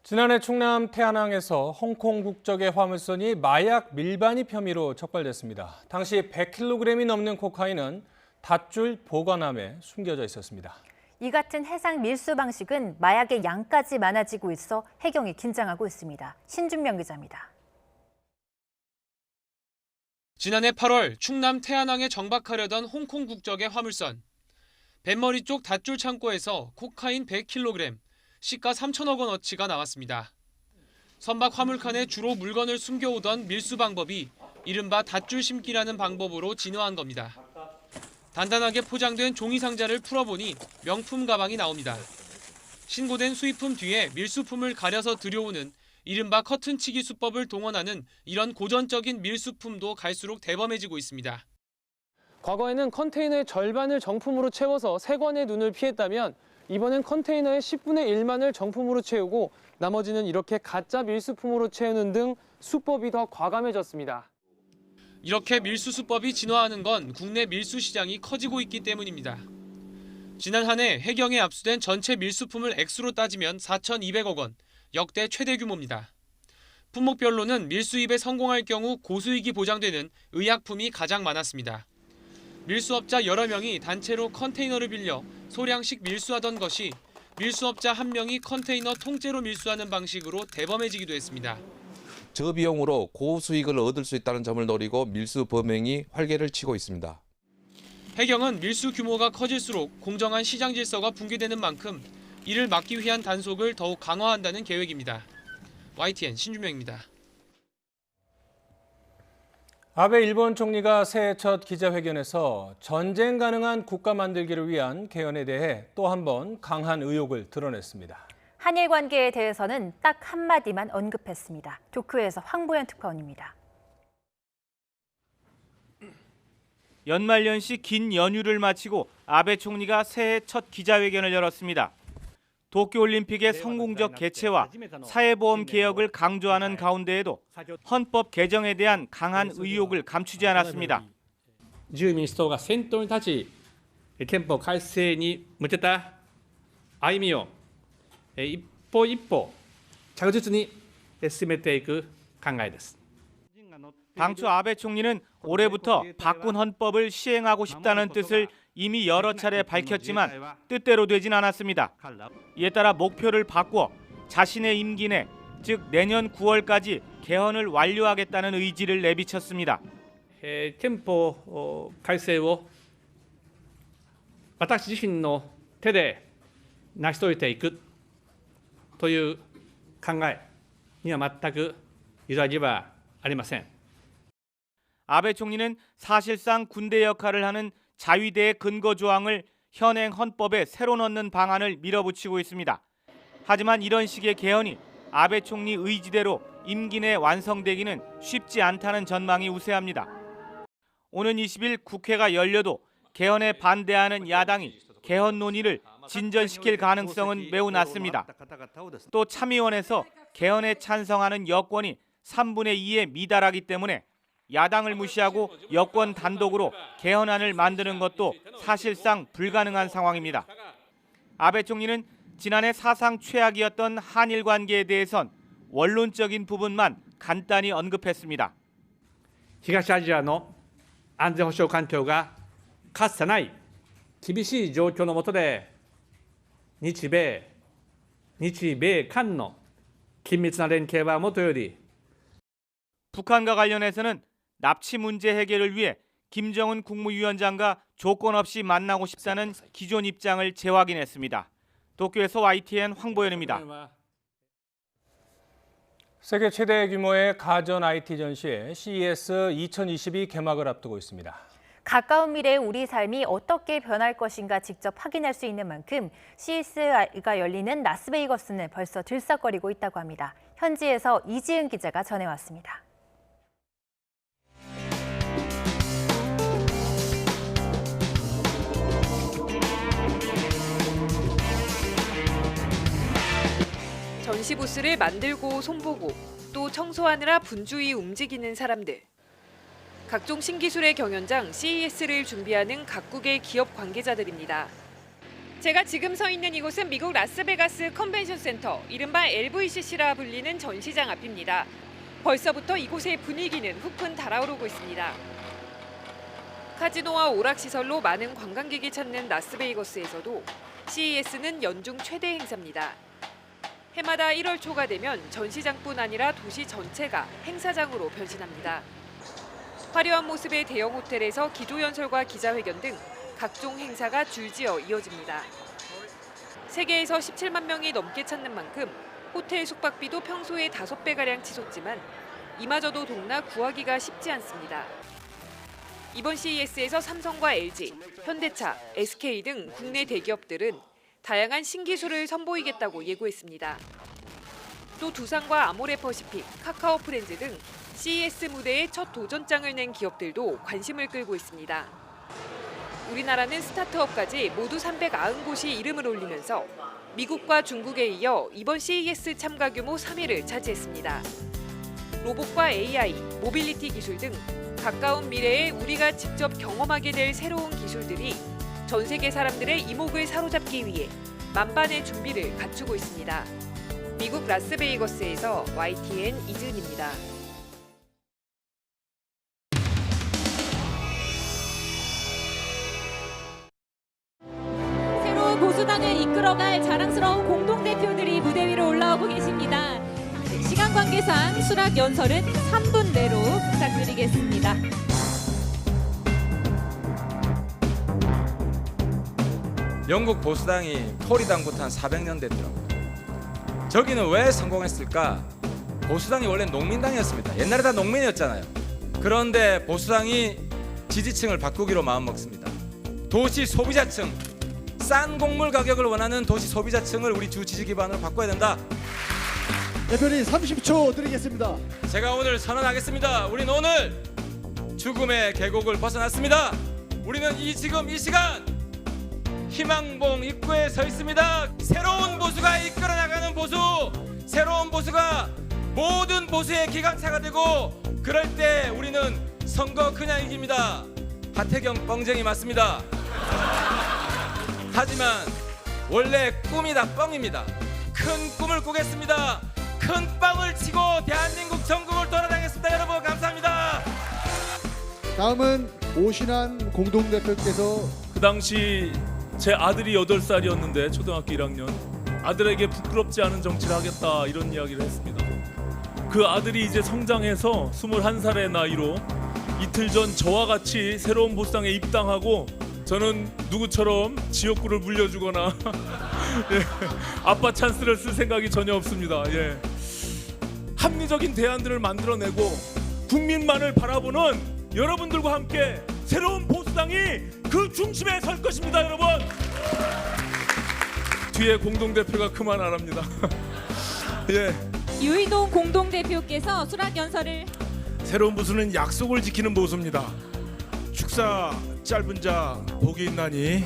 지난해 충남 태안항에서 홍콩 국적의 화물선이 마약 밀반입 혐의로 적발됐습니다. 당시 100kg이 넘는 코카인은 닷줄 보관함에 숨겨져 있었습니다. 이 같은 해상 밀수 방식은 마약의 양까지 많아지고 있어 해경이 긴장하고 있습니다. 신준명 기자입니다. 지난해 8월 충남 태안항에 정박하려던 홍콩 국적의 화물선. 뱃머리 쪽 닷줄 창고에서 코카인 100kg, 시가 3천억 원어치가 나왔습니다. 선박 화물칸에 주로 물건을 숨겨오던 밀수 방법이 이른바 닷줄 심기라는 방법으로 진화한 겁니다. 단단하게 포장된 종이 상자를 풀어보니 명품 가방이 나옵니다. 신고된 수입품 뒤에 밀수품을 가려서 들여오는 이른바 커튼치기 수법을 동원하는 이런 고전적인 밀수품도 갈수록 대범해지고 있습니다. 과거에는 컨테이너의 절반을 정품으로 채워서 세관의 눈을 피했다면 이번엔 컨테이너의 10분의 1만을 정품으로 채우고 나머지는 이렇게 가짜 밀수품으로 채우는 등 수법이 더 과감해졌습니다. 이렇게 밀수 수법이 진화하는 건 국내 밀수 시장이 커지고 있기 때문입니다. 지난 한 해 해경에 압수된 전체 밀수품을 액수로 따지면 4,200억 원, 역대 최대 규모입니다. 품목별로는 밀수입에 성공할 경우 고수익이 보장되는 의약품이 가장 많았습니다. 밀수업자 여러 명이 단체로 컨테이너를 빌려 소량씩 밀수하던 것이 밀수업자 한 명이 컨테이너 통째로 밀수하는 방식으로 대범해지기도 했습니다. 저비용으로 고수익을 얻을 수 있다는 점을 노리고 밀수 범행이 활개를 치고 있습니다. 해경은 밀수 규모가 커질수록 공정한 시장 질서가 붕괴되는 만큼 이를 막기 위한 단속을 더욱 강화한다는 계획입니다. YTN 신준명입니다. 아베 일본 총리가 새해 첫 기자회견에서 전쟁 가능한 국가 만들기를 위한 개헌에 대해 또 한 번 강한 의욕을 드러냈습니다. 한일 관계에 대해서는 딱 한마디만 언급했습니다. 도쿄에서 황보현 특파원입니다. 연말연시 긴 연휴를 마치고 아베 총리가 새해 첫 기자회견을 열었습니다. 도쿄올림픽의 성공적 개최와 사회보험 개혁을 강조하는 가운데에도 헌법 개정에 대한 강한 의욕을 감추지 않았습니다. 自由民主党が先頭に立ち、憲法改正に向けた歩みを一歩一歩着実に進めていく考えです。 당초 아베 총리는 올해부터 바꾼 헌법을 시행하고 싶다는 뜻을 이미 여러 차례 밝혔지만 뜻대로 되진 않았습니다. 이에 따라 목표를 바꾸어 자신의 임기 내, 즉 내년 9월까지 개헌을 완료하겠다는 의지를 내비쳤습니다. 憲法改正を私自身の手で成し遂げていくという考えには全く揺らぎはありません。 아베 총리는 사실상 군대 역할을 하는 자위대의 근거 조항을 현행 헌법에 새로 넣는 방안을 밀어붙이고 있습니다. 하지만 이런 식의 개헌이 아베 총리 의지대로 임기 내 완성되기는 쉽지 않다는 전망이 우세합니다. 오는 20일 국회가 열려도 개헌에 반대하는 야당이 개헌 논의를 진전시킬 가능성은 매우 낮습니다. 또 참의원에서 개헌에 찬성하는 여권이 3분의 2에 미달하기 때문에 야당을 무시하고 여권 단독으로 개헌안을 만드는 것도 사실상 불가능한 상황입니다. 아베 총리는 지난해 사상 최악이었던 한일 관계에 대해선 원론적인 부분만 간단히 언급했습니다. 東アジアの安全保障環境がかつてない厳しい状況の下で日米韓の緊密な連携はもとより 북한과 관련해서는 납치 문제 해결을 위해 김정은 국무위원장과 조건 없이 만나고 싶다는 기존 입장을 재확인했습니다. 도쿄에서 YTN 황보현입니다. 세계 최대 규모의 가전 IT 전시회 CES 2022 개막을 앞두고 있습니다. 가까운 미래의 우리 삶이 어떻게 변할 것인가 직접 확인할 수 있는 만큼 CES가 열리는 라스베이거스는 벌써 들썩거리고 있다고 합니다. 현지에서 이지은 기자가 전해왔습니다. 전시 부스를 만들고 손보고 또 청소하느라 분주히 움직이는 사람들. 각종 신기술의 경연장 CES를 준비하는 각국의 기업 관계자들입니다. 제가 지금 서 있는 이곳은 미국 라스베가스 컨벤션 센터, 이른바 LVCC라 불리는 전시장 앞입니다. 벌써부터 이곳의 분위기는 후끈 달아오르고 있습니다. 카지노와 오락시설로 많은 관광객이 찾는 라스베이거스에서도 CES는 연중 최대 행사입니다. 해마다 1월 초가 되면 전시장뿐 아니라 도시 전체가 행사장으로 변신합니다. 화려한 모습의 대형 호텔에서 기조연설과 기자회견 등 각종 행사가 줄지어 이어집니다. 세계에서 17만 명이 넘게 찾는 만큼 호텔 숙박비도 평소의 5배가량 치솟지만 이마저도 동나 구하기가 쉽지 않습니다. 이번 CES에서 삼성과 LG, 현대차, SK 등 국내 대기업들은 다양한 신기술을 선보이겠다고 예고했습니다. 또 두산과 아모레퍼시픽, 카카오 프렌즈 등 CES 무대에 첫 도전장을 낸 기업들도 관심을 끌고 있습니다. 우리나라는 스타트업까지 모두 390곳이 이름을 올리면서 미국과 중국에 이어 이번 CES 참가 규모 3위를 차지했습니다. 로봇과 AI, 모빌리티 기술 등 가까운 미래에 우리가 직접 경험하게 될 새로운 기술들이 전 세계 사람들의 이목을 사로잡기 위해 만반의 준비를 갖추고 있습니다. 미국 라스베이거스에서 YTN 이준입니다. 새로운 보수당을 이끌어갈 자랑스러운 공동대표들이 무대 위로 올라오고 계십니다. 시간 관계상 수락 연설은 3분 내로 부탁드리겠습니다. 영국 보수당이 토리당부터 한 400년 됐더라고요. 저기는 왜 성공했을까? 보수당이 원래 농민당이었습니다. 옛날에 다 농민이었잖아요. 그런데 보수당이 지지층을 바꾸기로 마음먹습니다. 도시 소비자층, 싼 곡물 가격을 원하는 도시 소비자층을 우리 주 지지 기반으로 바꿔야 된다. 대표님 30초 드리겠습니다. 제가 오늘 선언하겠습니다. 우리는 오늘 죽음의 계곡을 벗어났습니다. 우리는 지금 이 시간 희망봉 입구에 서 있습니다. 새로운 보수가 이끌어 나가는 보수, 새로운 보수가 모든 보수의 기관차가 되고, 그럴 때 우리는 선거 그냥 이깁니다. 하태경 뻥쟁이 맞습니다. 하지만 원래 꿈이 다 뻥입니다. 큰 꿈을 꾸겠습니다. 큰 빵을 치고 대한민국 전국을 돌아다니겠습니다. 여러분 감사합니다. 다음은 오신환 공동대표께서 그 당시 제 아들이 8살이었는데 초등학교 1학년 아들에게 부끄럽지 않은 정치를 하겠다 이런 이야기를 했습니다. 그 아들이 이제 성장해서 21살의 나이로 이틀 전 저와 같이 새로운 보수당에 입당하고, 저는 누구처럼 지역구를 물려주거나 예, 아빠 찬스를 쓸 생각이 전혀 없습니다. 예. 합리적인 대안들을 만들어내고 국민만을 바라보는 여러분들과 함께 새로운 보수당이 그 중심에 설 것입니다. 여러분, 뒤에 공동대표가 그만하랍니다. 예. 유이동 공동대표께서 수락 연설을. 새로운 보수는 약속을 지키는 보수입니다. 축사 짧은 자 복이 있나니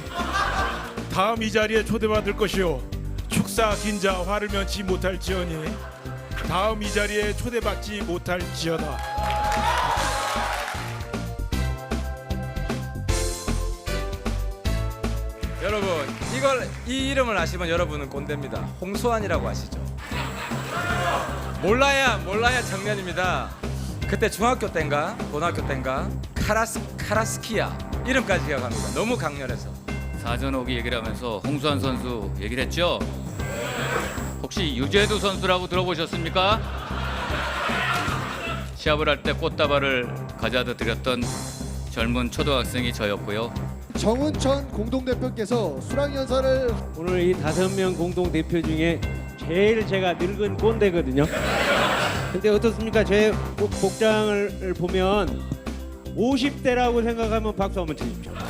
다음 이 자리에 초대받을 것이요, 축사 긴 자 화를 면치 못할지어니 다음 이 자리에 초대받지 못할지어다. 이 이름을 아시면 여러분은 꼰대입니다. 홍수환이라고 아시죠? 몰라야 장면입니다. 그때 중학교 때인가 고등학교 때인가 카라스키야 이름까지 기억합니다. 너무 강렬해서. 사전호기 얘기를 하면서 홍수환 선수 얘기를 했죠. 혹시 유재두 선수라고 들어보셨습니까? 시합을 할 때 꽃다발을 가져다 드렸던 젊은 초등학생이 저였고요. 정은천 공동대표께서 수락연설을 오늘 이 5명 공동대표 중에 제일 제가 늙은 꼰대거든요. 근데 어떻습니까? 제 복장을 보면 50대라고 생각하면 박수 한번 쳐주십시오. 아니.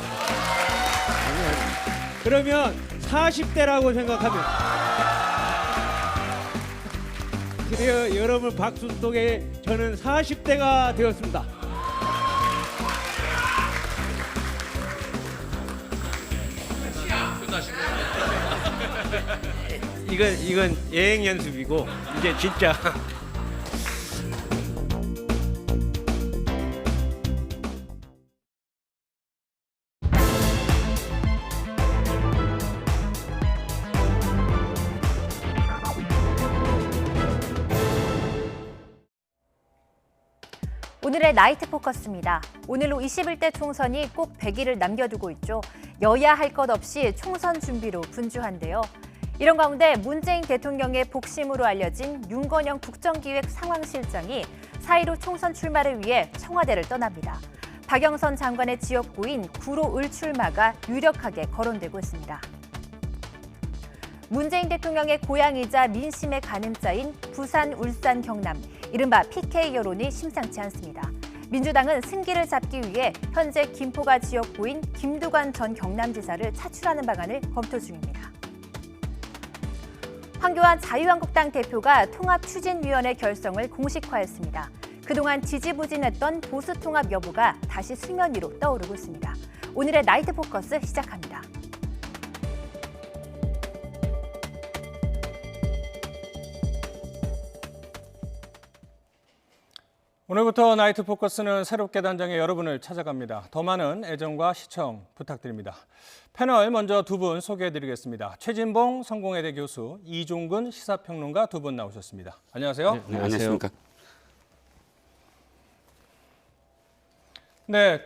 그러면 40대라고 생각하면 그래요. 여러분 박수 속에 저는 40대가 되었습니다. 이건 예행 연습이고 이제 진짜 오늘의 나이트 포커스입니다. 오늘로 21대 총선이 꼭 100일을 남겨두고 있죠. 여야 할 것 없이 총선 준비로 분주한데요. 이런 가운데 문재인 대통령의 복심으로 알려진 윤건영 국정기획 상황실장이 4.15 총선 출마를 위해 청와대를 떠납니다. 박영선 장관의 지역구인 구로 을 출마가 유력하게 거론되고 있습니다. 문재인 대통령의 고향이자 민심의 가늠자인 부산, 울산, 경남, 이른바 PK 여론이 심상치 않습니다. 민주당은 승기를 잡기 위해 현재 김포가 지역구인 김두관 전 경남지사를 차출하는 방안을 검토 중입니다. 황교안 자유한국당 대표가 통합추진위원회 결성을 공식화했습니다. 그동안 지지부진했던 보수통합 여부가 다시 수면 위로 떠오르고 있습니다. 오늘의 나이트 포커스 시작합니다. 오늘부터 나이트 포커스는 새롭게 단장해 여러분을 찾아갑니다. 더 많은 애정과 시청 부탁드립니다. 패널 먼저 두 분 소개해드리겠습니다. 최진봉 성공회대 교수, 이종근 시사평론가 두 분 나오셨습니다. 안녕하세요. 네, 안녕하십니까. 네,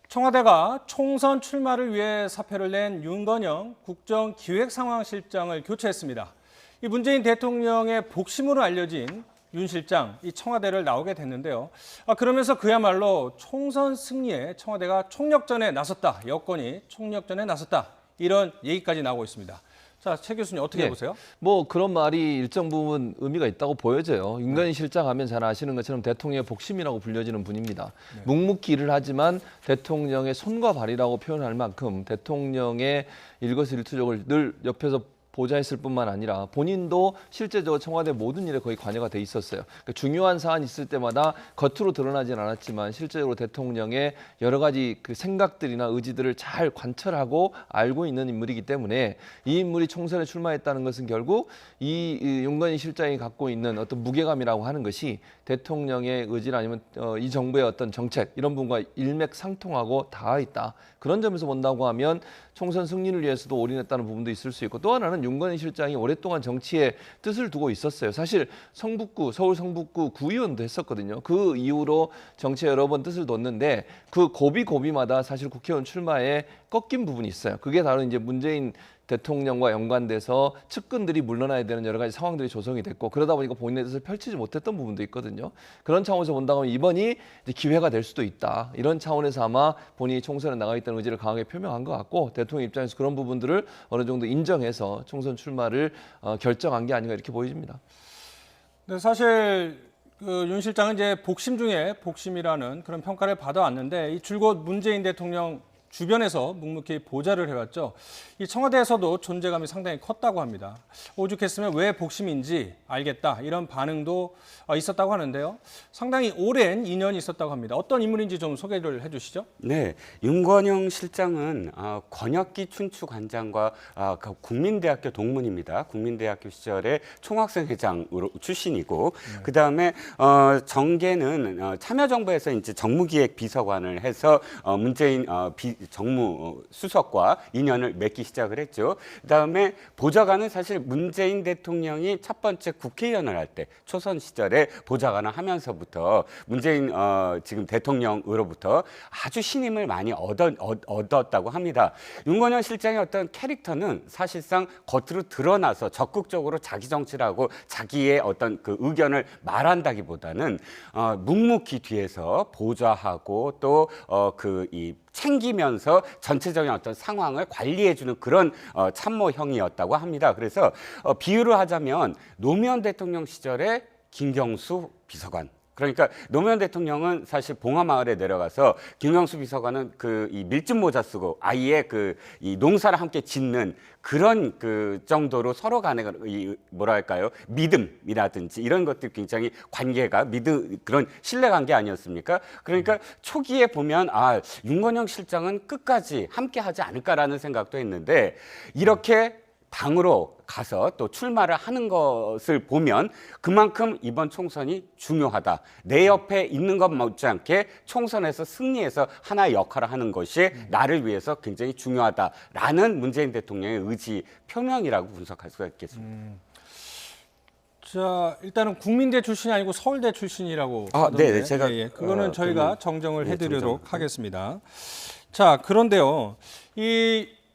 청와대가 총선 출마를 위해 사표를 낸 윤건영 국정기획상황실장을 교체했습니다. 이 문재인 대통령의 복심으로 알려진 윤 실장, 이 청와대를 나오게 됐는데요. 그러면서 그야말로 총선 승리에 청와대가 총력전에 나섰다. 여권이 총력전에 나섰다. 이런 얘기까지 나오고 있습니다. 자, 최 교수님 어떻게 보세요? 뭐 그런 말이 일정 부분 의미가 있다고 보여져요. 윤건영 실장 하면 잘 아시는 것처럼 대통령의 복심이라고 불려지는 분입니다. 묵묵히 일을 하지만 대통령의 손과 발이라고 표현할 만큼 대통령의 일거수일투족을 늘 옆에서 보좌했을 뿐만 아니라 본인도 실제적으로 청와대 모든 일에 거의 관여가 돼 있었어요. 그러니까 중요한 사안이 있을 때마다 겉으로 드러나진 않았지만 실제적으로 대통령의 여러 가지 그 생각들이나 의지들을 잘 관철하고 알고 있는 인물이기 때문에 이 인물이 총선에 출마했다는 것은 결국 이 윤건희 실장이 갖고 있는 어떤 무게감이라고 하는 것이 대통령의 의지나 아니면 이 정부의 어떤 정책 이런 부분과 일맥상통하고 닿아 있다. 그런 점에서 본다고 하면 총선 승리를 위해서도 올인했다는 부분도 있을 수 있고 또 하나는 윤건희 실장이 오랫동안 정치에 뜻을 두고 있었어요. 사실 서울 성북구 구의원도 했었거든요. 그 이후로 정치에 여러 번 뜻을 뒀는데 그 고비고비마다 사실 국회의원 출마에 꺾인 부분이 있어요. 그게 바로 이제 문재인 대통령과 연관돼서 측근들이 물러나야 되는 여러 가지 상황들이 조성이 됐고 그러다 보니까 본인의 뜻을 펼치지 못했던 부분도 있거든요. 그런 차원에서 본다면 이번이 이제 기회가 될 수도 있다. 이런 차원에서 아마 본인이 총선에 나가 있다는 의지를 강하게 표명한 것 같고 대통령 입장에서 그런 부분들을 어느 정도 인정해서 총선 출마를 결정한 게 아닌가 이렇게 보여집니다. 네, 사실 윤 실장은 이제 복심 중에 복심이라는 그런 평가를 받아왔는데 이 줄곧 문재인 대통령 주변에서 묵묵히 보좌를 해왔죠. 이 청와대에서도 존재감이 상당히 컸다고 합니다. 오죽했으면 왜 복심인지 알겠다 이런 반응도 있었다고 하는데요. 상당히 오랜 인연이 있었다고 합니다. 어떤 인물인지 좀 소개를 해주시죠. 네, 윤건영 실장은 권혁기 춘추관장과 국민대학교 동문입니다. 국민대학교 시절에 총학생회장으로 출신이고 그다음에 정계는 참여정부에서 이제 정무기획 비서관을 해서 문재인 정무 수석과 인연을 맺기 시작을 했죠. 그다음에 보좌관은 사실 문재인 대통령이 첫 번째 국회의원을 할 때 초선 시절에 보좌관을 하면서부터 문재인 지금 대통령으로부터 아주 신임을 많이 얻었다고 합니다. 윤건영 실장의 어떤 캐릭터는 사실상 겉으로 드러나서 적극적으로 자기 정치를 하고 자기의 어떤 그 의견을 말한다기보다는 묵묵히 뒤에서 보좌하고 또 챙기면서 전체적인 어떤 상황을 관리해주는 그런 참모형이었다고 합니다. 그래서 비유를 하자면 노무현 대통령 시절에 김경수 비서관. 그러니까 노무현 대통령은 사실 봉화마을에 내려가서 김경수 비서관은 이 밀짚 모자 쓰고 아이의 이 농사를 함께 짓는 그런 정도로 서로 간의 뭐랄까요, 믿음이라든지 이런 것들 굉장히 관계가 그런 신뢰관계 아니었습니까? 그러니까 초기에 보면 윤건영 실장은 끝까지 함께하지 않을까라는 생각도 했는데 이렇게 당으로 가서 또 출마를 하는 것을 보면 그만큼 이번 총선이 중요하다. 내 옆에 있는 것 못지않게 총선에서 승리해서 하나의 역할을 하는 것이 나를 위해서 굉장히 중요하다라는 문재인 대통령의 의지 표명이라고 분석할 수가 있겠습니다. 자, 일단은 국민대 출신이 아니고 서울대 출신이라고 네, 제가 그거는 저희가 정정을 해드리도록 하겠습니다. 자, 그런데요,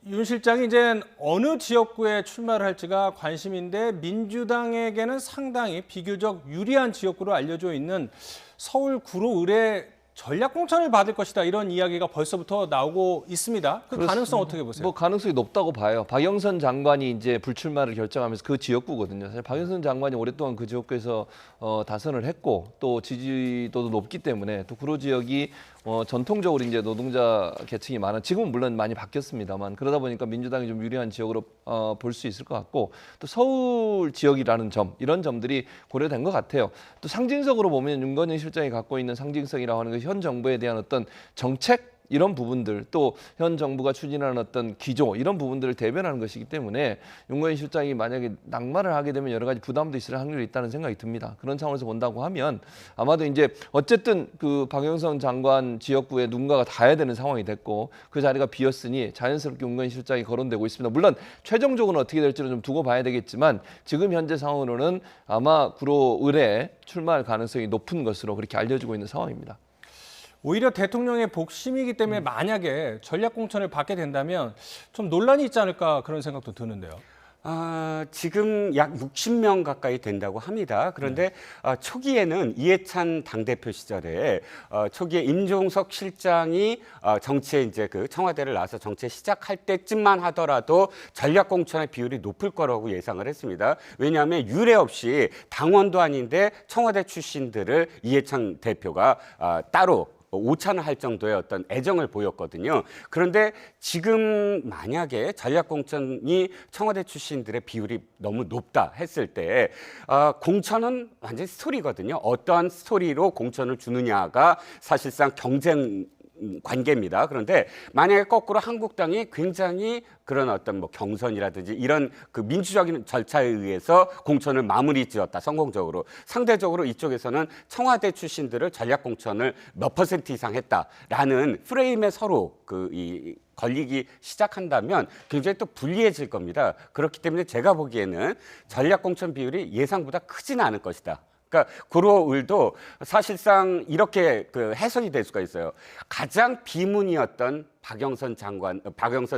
윤 실장이 이제 어느 지역구에 출마를 할지가 관심인데 민주당에게는 상당히 비교적 유리한 지역구로 알려져 있는 서울 구로 의뢰 전략 공천을 받을 것이다, 이런 이야기가 벌써부터 나오고 있습니다. 그 가능성 어떻게 보세요? 뭐 가능성이 높다고 봐요. 박영선 장관이 이제 불출마를 결정하면서 그 지역구거든요. 사실 박영선 장관이 오랫동안 그 지역구에서 다선을 했고 또 지지도도 높기 때문에 또 구로 지역이 전통적으로 이제 노동자 계층이 많은, 지금은 물론 많이 바뀌었습니다만 그러다 보니까 민주당이 좀 유리한 지역으로 볼 수 있을 것 같고, 또 서울 지역이라는 점, 이런 점들이 고려된 것 같아요. 또 상징적으로 보면 윤건영 실장이 갖고 있는 상징성이라고 하는 것이 현 정부에 대한 어떤 정책, 이런 부분들, 또 현 정부가 추진하는 어떤 기조, 이런 부분들을 대변하는 것이기 때문에 윤건영 실장이 만약에 낙마를 하게 되면 여러 가지 부담도 있을 확률이 있다는 생각이 듭니다. 그런 상황에서 본다고 하면 아마도 이제 어쨌든 그 박영선 장관 지역구에 누군가가 닿아야 되는 상황이 됐고 그 자리가 비었으니 자연스럽게 윤건영 실장이 거론되고 있습니다. 물론 최종적으로는 어떻게 될지는 좀 두고 봐야 되겠지만 지금 현재 상황으로는 아마 구로 의뢰에 출마할 가능성이 높은 것으로 그렇게 알려지고 있는 상황입니다. 오히려 대통령의 복심이기 때문에 만약에 전략 공천을 받게 된다면 좀 논란이 있지 않을까, 그런 생각도 드는데요. 지금 약 60명 가까이 된다고 합니다. 그런데 초기에는 이해찬 당대표 시절에 초기에 임종석 실장이 정치에 이제 청와대를 나와서 정치에 시작할 때쯤만 하더라도 전략 공천의 비율이 높을 거라고 예상을 했습니다. 왜냐하면 유례 없이 당원도 아닌데 청와대 출신들을 이해찬 대표가 따로 오찬을 할 정도의 어떤 애정을 보였거든요. 그런데 지금 만약에 전략공천이 청와대 출신들의 비율이 너무 높다 했을 때 공천은 완전히 스토리거든요. 어떠한 스토리로 공천을 주느냐가 사실상 경쟁 관계입니다. 그런데 만약에 거꾸로 한국당이 굉장히 그런 어떤 경선이라든지 이런 민주적인 절차에 의해서 공천을 마무리 지었다, 성공적으로. 상대적으로 이쪽에서는 청와대 출신들을 전략 공천을 몇 % 이상 했다라는 프레임에 서로 걸리기 시작한다면 굉장히 또 불리해질 겁니다. 그렇기 때문에 제가 보기에는 전략 공천 비율이 예상보다 크지는 않을 것이다. 그러니까 구로을도 사실상 이렇게 해석이 될 수가 있어요. 가장 비문이었던 박영선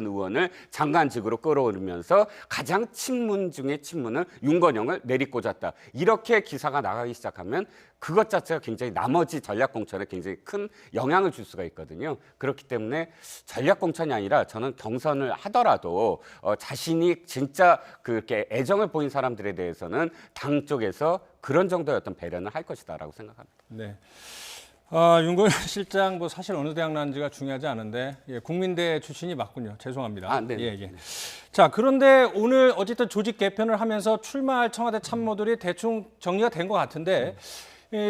의원을 장관직으로 끌어오르면서 가장 친문 중에 친문을 윤건영을 내리꽂았다. 이렇게 기사가 나가기 시작하면 그것 자체가 굉장히 나머지 전략 공천에 굉장히 큰 영향을 줄 수가 있거든요. 그렇기 때문에 전략 공천이 아니라 저는 경선을 하더라도 자신이 진짜 그렇게 애정을 보인 사람들에 대해서는 당 쪽에서 그런 정도의 어떤 배려는 할 것이다라고 생각합니다. 네. 윤건영 실장 사실 어느 대학 나왔는지가 중요하지 않은데 국민대 출신이 맞군요. 죄송합니다. 네. 자, 그런데 오늘 어쨌든 조직 개편을 하면서 출마할 청와대 참모들이 대충 정리가 된 것 같은데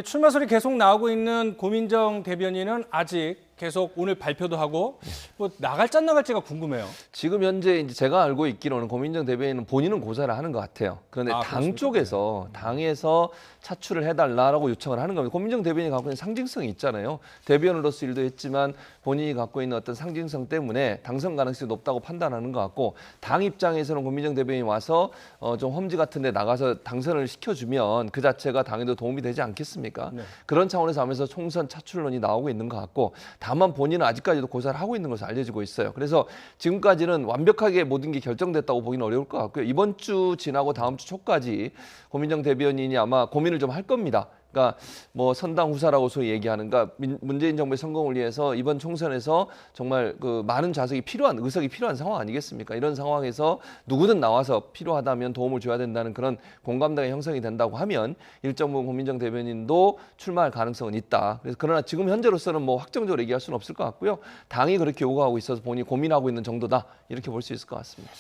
출마 소리 계속 나오고 있는 고민정 대변인은 아직 계속 오늘 발표도 하고 뭐 나갈지 안 나갈지가 궁금해요. 지금 현재 이제 제가 알고 있기로는 고민정 대변인은 본인은 고사를 하는 것 같아요. 그런데 당 쪽에서 당에서 차출을 해달라라고 요청을 하는 겁니다. 고민정 대변인이 갖고 있는 상징성이 있잖아요. 대변으로서 일도 했지만 본인이 갖고 있는 어떤 상징성 때문에 당선 가능성이 높다고 판단하는 것 같고 당 입장에서는 고민정 대변인이 와서 좀 험지 같은 데 나가서 당선을 시켜주면 그 자체가 당에도 도움이 되지 않겠습니까? 네. 그런 차원에서 하면서 총선 차출론이 나오고 있는 것 같고 다만 본인은 아직까지도 고사를 하고 있는 것으로 알려지고 있어요. 그래서 지금까지는 완벽하게 모든 게 결정됐다고 보기는 어려울 것 같고요. 이번 주 지나고 다음 주 초까지 고민정 대변인이 아마 고민을 좀 할 겁니다. 그러니까 뭐 선당 후사라고 소위 얘기하는, 그러니까 문재인 정부의 성공을 위해서 이번 총선에서 정말 그 많은 좌석이 필요한, 의석이 필요한 상황 아니겠습니까? 이런 상황에서 누구든 나와서 필요하다면 도움을 줘야 된다는 그런 공감대가 형성이 된다고 하면 일정 부분 고민정 대변인도 출마할 가능성은 있다. 그래서 그러나 지금 현재로서는 뭐 확정적으로 얘기할 수는 없을 것 같고요. 당이 그렇게 요구하고 있어서 본인이 고민하고 있는 정도다, 이렇게 볼 수 있을 것 같습니다.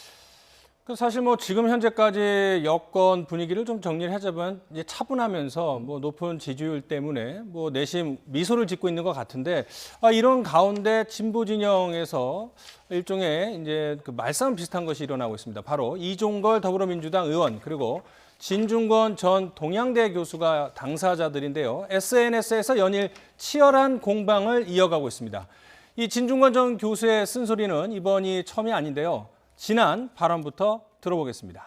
사실 뭐 지금 현재까지 여권 분위기를 좀 정리를 하자면 이제 차분하면서 뭐 높은 지지율 때문에 뭐 내심 미소를 짓고 있는 것 같은데, 이런 가운데 진보 진영에서 일종의 이제 그 말싸움 비슷한 것이 일어나고 있습니다. 바로 이종걸 더불어민주당 의원 그리고 진중권 전 동양대 교수가 당사자들인데요. SNS에서 연일 치열한 공방을 이어가고 있습니다. 이 진중권 전 교수의 쓴소리는 이번이 처음이 아닌데요. 지난 발언부터 들어보겠습니다.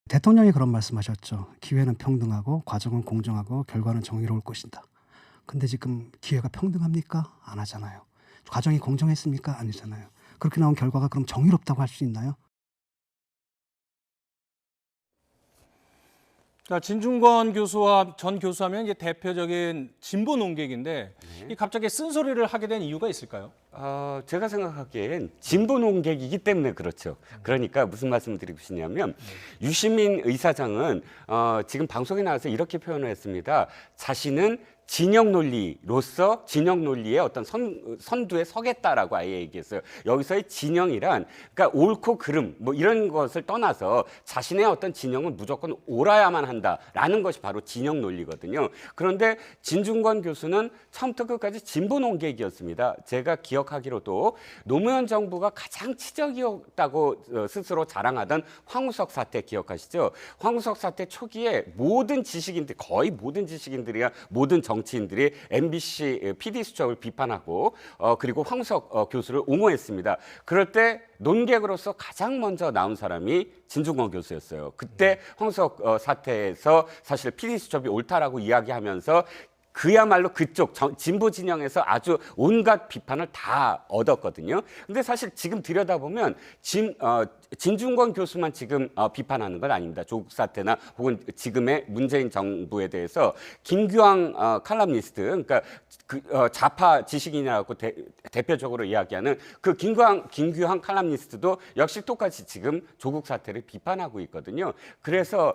대통령이 그런 말씀하셨죠. 기회는 평등하고 과정은 공정하고 결과는 정의로울 것이다. 근데 지금 기회가 평등합니까? 안 하잖아요. 과정이 공정했습니까? 아니잖아요. 그렇게 나온 결과가 그럼 정의롭다고 할 수 있나요? 자, 진중권 교수와 전 교수하면 이제 대표적인 진보 논객인데 이 갑자기 쓴소리를 하게 된 이유가 있을까요? 제가 생각하기엔 진보 논객이기 때문에 그렇죠. 그러니까 무슨 말씀을 드리고 싶냐면 유시민 의사장은 지금 방송에 나와서 이렇게 표현을 했습니다. 자신은 진영 논리로서 진영 논리의 어떤 선두에 서겠다라고 아예 얘기했어요. 여기서의 진영이란 그러니까 옳고 그름 뭐 이런 것을 떠나서 자신의 어떤 진영은 무조건 옳아야만 한다라는 것이 바로 진영 논리거든요. 그런데 진중권 교수는 처음부터 끝까지 진보 논객이었습니다. 제가 기억하기로도 노무현 정부가 가장 치적이었다고 스스로 자랑하던 황우석 사태 기억하시죠? 황우석 사태 초기에 모든 지식인들, 거의 모든 지식인들이야 모든 정치인들이 MBC PD 수첩을 비판하고 그리고 황우석 교수를 옹호했습니다. 그럴 때 논객으로서 가장 먼저 나온 사람이 진중권 교수였어요. 그때 황우석 사태에서 사실 PD 수첩이 옳다라고 이야기하면서 그야말로 그쪽 진보 진영에서 아주 온갖 비판을 다 얻었거든요. 근데 사실 지금 들여다보면 진중권 교수만 지금 비판하는 건 아닙니다. 조국 사태나 혹은 지금의 문재인 정부에 대해서 김규황 칼럼니스트, 그러니까 좌파 지식인이라고 대표적으로 이야기하는 그 김규황 칼럼니스트도 역시 똑같이 지금 조국 사태를 비판하고 있거든요. 그래서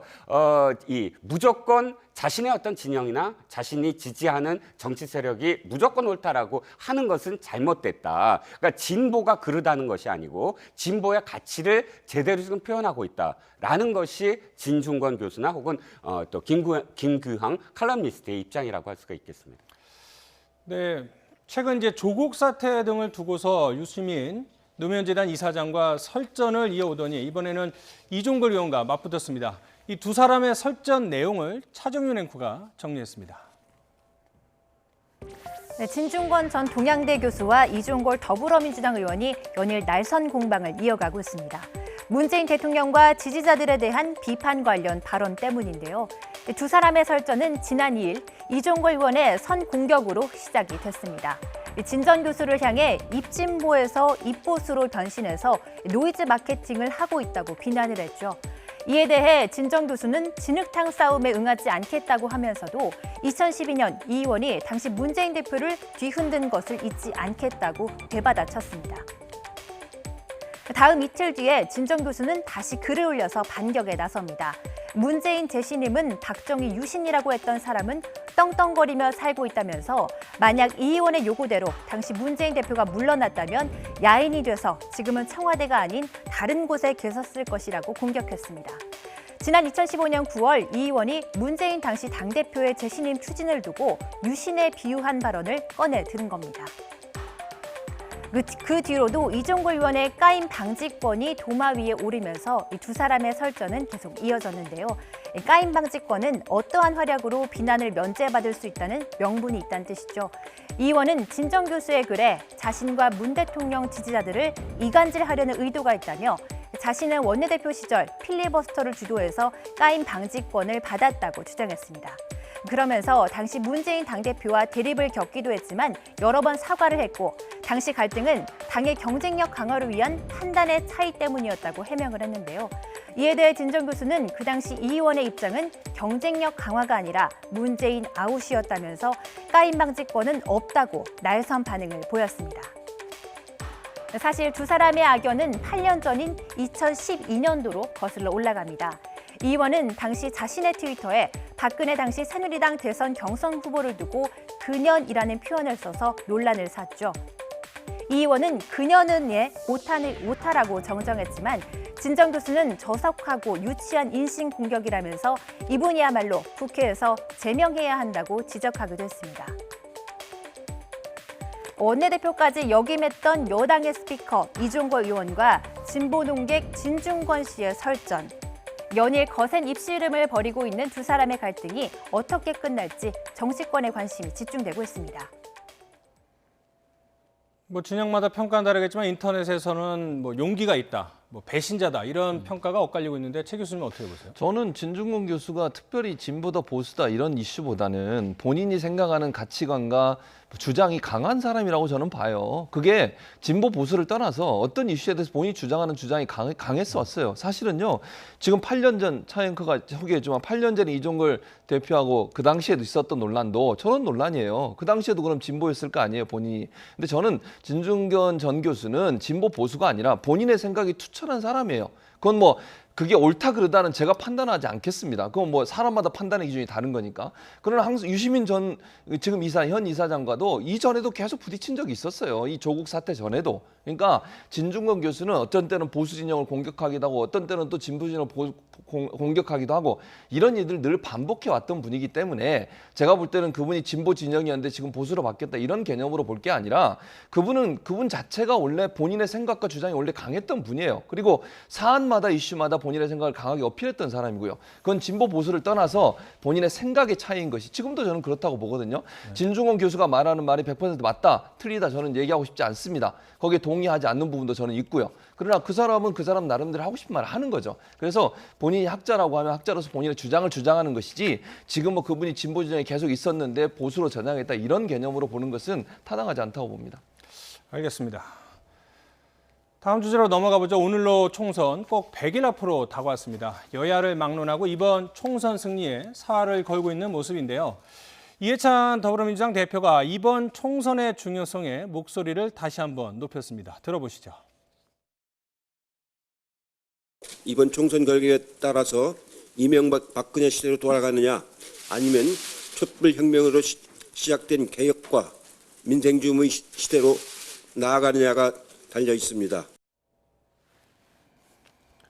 이 무조건 자신의 어떤 진영이나 자신이 지지하는 정치 세력이 무조건 옳다라고 하는 것은 잘못됐다. 그러니까 진보가 그러다는 것이 아니고 진보의 가치를 제대로 지금 표현하고 있다라는 것이 진중권 교수나 혹은 또 김규황 칼럼니스트의 입장이라고 할 수가 있겠습니다. 네, 최근 이제 조국 사태 등을 두고서 유시민 노무현 재단 이사장과 설전을 이어오더니 이번에는 이종걸 의원과 맞붙었습니다. 이 두 사람의 설전 내용을 차정윤 앵커가 정리했습니다. 네, 진중권 전 동양대 교수와 이종걸 더불어민주당 의원이 연일 날선 공방을 이어가고 있습니다. 문재인 대통령과 지지자들에 대한 비판 관련 발언 때문인데요. 두 사람의 설전은 지난 2일 이종걸 의원의 선 공격으로 시작이 됐습니다. 진 전 교수를 향해 입진보에서 입보수로 변신해서 노이즈 마케팅을 하고 있다고 비난을 했죠. 이에 대해 진 전 교수는 진흙탕 싸움에 응하지 않겠다고 하면서도 2012년 이 의원이 당시 문재인 대표를 뒤흔든 것을 잊지 않겠다고 되받아쳤습니다. 다음 이틀 뒤에 진 전 교수는 다시 글을 올려서 반격에 나섭니다. 문재인 재신임은 박정희 유신이라고 했던 사람은 떵떵거리며 살고 있다면서 만약 이 의원의 요구대로 당시 문재인 대표가 물러났다면 야인이 돼서 지금은 청와대가 아닌 다른 곳에 계셨을 것이라고 공격했습니다. 지난 2015년 9월 이 의원이 문재인 당시 당대표의 재신임 추진을 두고 유신에 비유한 발언을 꺼내 들은 겁니다. 그 뒤로도 이종걸 의원의 까임 방지권이 도마 위에 오르면서 이 두 사람의 설전은 계속 이어졌는데요. 까임 방지권은 어떠한 활약으로 비난을 면제받을 수 있다는 명분이 있다는 뜻이죠. 이 의원은 진정 교수의 글에 자신과 문 대통령 지지자들을 이간질하려는 의도가 있다며 자신은 원내대표 시절 필리버스터를 주도해서 까임 방지권을 받았다고 주장했습니다. 그러면서 당시 문재인 당대표와 대립을 겪기도 했지만 여러 번 사과를 했고 당시 갈등은 당의 경쟁력 강화를 위한 판단의 차이 때문이었다고 해명을 했는데요. 이에 대해 진정 교수는 그 당시 이 의원의 입장은 경쟁력 강화가 아니라 문재인 아웃이었다면서 까임 방지권은 없다고 날선 반응을 보였습니다. 사실 두 사람의 악연은 8년 전인 2012년도로 거슬러 올라갑니다. 이 의원은 당시 자신의 트위터에 박근혜 당시 새누리당 대선 경선 후보를 두고 그년이라는 표현을 써서 논란을 샀죠. 이 의원은 그년은의 오타라고 정정했지만 진정 교수는 저속하고 유치한 인신 공격이라면서 이분이야말로 국회에서 제명해야 한다고 지적하기도 했습니다. 원내대표까지 역임했던 여당의 스피커 이종걸 의원과 진보 농객 진중권 씨의 설전. 연일 거센 입씨름을 벌이고 있는 두 사람의 갈등이 어떻게 끝날지 정치권의 관심이 집중되고 있습니다. 진영마다 평가는 다르겠지만 인터넷에서는 용기가 있다, 배신자다 이런 평가가 엇갈리고 있는데 최 교수님은 어떻게 보세요? 저는 진중권 교수가 특별히 진보다 보수다 이런 이슈보다는 본인이 생각하는 가치관과 주장이 강한 사람이라고 저는 봐요. 그게 진보 보수를 떠나서 어떤 이슈에 대해서 본인이 주장하는 주장이 강했어 왔어요. 사실은요. 지금 8년 전 차 앵커가 소개했지만 8년 전에 이종걸 대표하고 그 당시에도 있었던 논란도 저런 논란이에요. 그 당시에도 그럼 진보였을 거 아니에요, 본인이. 근데 저는 진중권 전 교수는 진보 보수가 아니라 본인의 생각이 투철한 사람이에요. 그건 그게 옳다 그르다는 제가 판단하지 않겠습니다. 그건 사람마다 판단의 기준이 다른 거니까. 그러나 항상 유시민 전 지금 현 이사장과도 이전에도 계속 부딪힌 적이 있었어요. 이 조국 사태 전에도. 그러니까 진중권 교수는 어떤 때는 보수 진영을 공격하기도 하고 어떤 때는 또 진보 진영을 공격하기도 하고 이런 일들 늘 반복해 왔던 분이기 때문에 제가 볼 때는 그분이 진보 진영이었는데 지금 보수로 바뀌었다 이런 개념으로 볼 게 아니라 그분 자체가 원래 본인의 생각과 주장이 원래 강했던 분이에요. 그리고 사안마다 이슈마다 본인의 생각을 강하게 어필했던 사람이고요. 그건 진보 보수를 떠나서 본인의 생각의 차이인 것이 지금도 저는 그렇다고 보거든요. 진중권 교수가 말하는 말이 100% 맞다, 틀리다 저는 얘기하고 싶지 않습니다. 거기에 동의하지 않는 부분도 저는 있고요. 그러나 그 사람은 그 사람 나름대로 하고 싶은 말을 하는 거죠. 그래서 본인이 학자라고 하면 학자로서 본인의 주장을 주장하는 것이지 지금 그분이 진보 진영에 계속 있었는데 보수로 전향했다 이런 개념으로 보는 것은 타당하지 않다고 봅니다. 알겠습니다. 다음 주제로 넘어가 보죠. 오늘로 총선 꼭 100일 앞으로 다가왔습니다. 여야를 막론하고 이번 총선 승리에 사활을 걸고 있는 모습인데요. 이해찬 더불어민주당 대표가 이번 총선의 중요성에 목소리를 다시 한번 높였습니다. 들어보시죠. 이번 총선 결과에 따라서 이명박 박근혜 시대로 돌아가느냐 아니면 촛불혁명으로 시작된 개혁과 민생주의 시대로 나아가느냐가 달려 있습니다.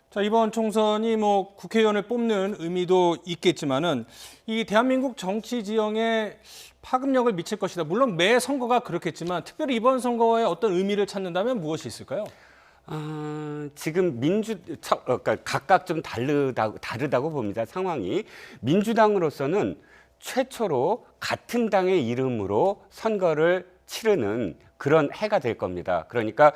자, 이번 총선이 국회의원을 뽑는 의미도 있겠지만은 이 대한민국 정치 지형에 파급력을 미칠 것이다. 물론 매 선거가 그렇겠지만 특별히 이번 선거에 어떤 의미를 찾는다면 무엇이 있을까요? 지금 그러니까 각각 좀 다르다고 봅니다. 상황이. 민주당으로서는 최초로 같은 당의 이름으로 선거를 치르는 그런 해가 될 겁니다. 그러니까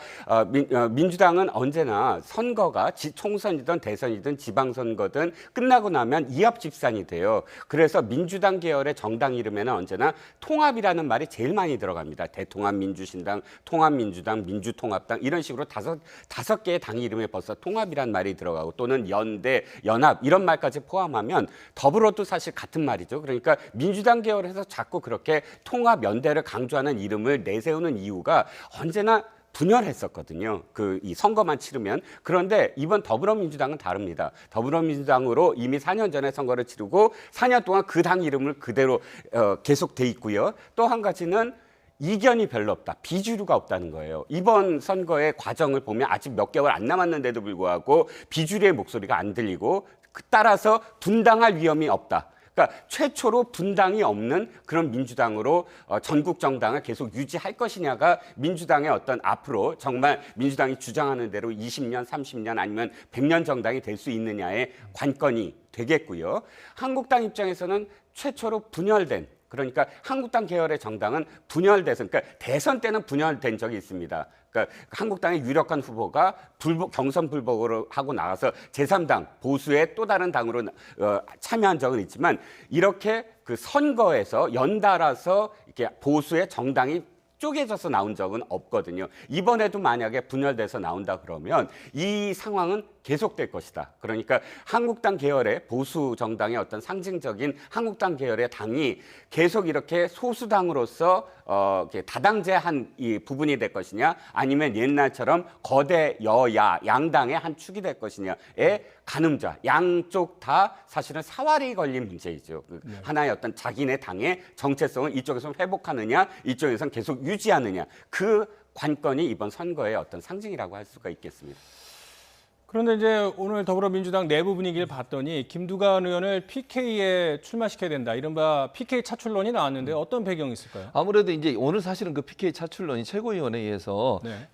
민주당은 언제나 선거가 총선이든 대선이든 지방선거든 끝나고 나면 이합집산이 돼요. 그래서 민주당 계열의 정당 이름에는 언제나 통합이라는 말이 제일 많이 들어갑니다. 대통합민주신당, 통합민주당, 민주통합당 이런 식으로 다섯 개의 당 이름에 벌써 통합이란 말이 들어가고 또는 연대, 연합 이런 말까지 포함하면 더불어도 사실 같은 말이죠. 그러니까 민주당 계열에서 자꾸 그렇게 통합, 연대를 강조하는 이름을 내세우는 이유가 언제나 분열했었거든요. 이 선거만 치르면. 그런데 이번 더불어민주당은 다릅니다. 더불어민주당으로 이미 4년 전에 선거를 치르고 4년 동안 그 당 이름을 그대로 계속 돼 있고요. 또 한 가지는 이견이 별로 없다. 비주류가 없다는 거예요. 이번 선거의 과정을 보면 아직 몇 개월 안 남았는데도 불구하고 비주류의 목소리가 안 들리고 따라서 분당할 위험이 없다. 그러니까 최초로 분당이 없는 그런 민주당으로 전국 정당을 계속 유지할 것이냐가 민주당의 어떤 앞으로 정말 민주당이 주장하는 대로 20년, 30년 아니면 100년 정당이 될 수 있느냐의 관건이 되겠고요. 한국당 입장에서는 최초로 분열된, 그러니까 한국당 계열의 정당은 분열돼서, 그러니까 대선 때는 분열된 적이 있습니다. 그러니까 한국당의 유력한 후보가 경선 불복으로 하고 나가서 제3당 보수의 또 다른 당으로 참여한 적은 있지만, 이렇게 그 선거에서 연달아서 이렇게 보수의 정당이 쪼개져서 나온 적은 없거든요. 이번에도 만약에 분열돼서 나온다 그러면 이 상황은 계속될 것이다. 그러니까 한국당 계열의 보수 정당의 어떤 상징적인 한국당 계열의 당이 계속 이렇게 소수당으로서 다당제한 이 부분이 될 것이냐, 아니면 옛날처럼 거대 여야 양당의 한 축이 될 것이냐의 가늠자, 양쪽 다 사실은 사활이 걸린 문제이죠. 하나의 어떤 자기네 당의 정체성을 이쪽에서 회복하느냐, 이쪽에서는 계속 유지하느냐, 그 관건이 이번 선거의 어떤 상징이라고 할 수가 있겠습니다. 그런데 이제 오늘 더불어민주당 내부 분위기를 봤더니 김두관 의원을 PK에 출마시켜야 된다, 이른바 PK 차출론이 나왔는데 어떤 배경이 있을까요? 아무래도 이제 오늘 사실은 그 PK 차출론이 최고위원회에서 네.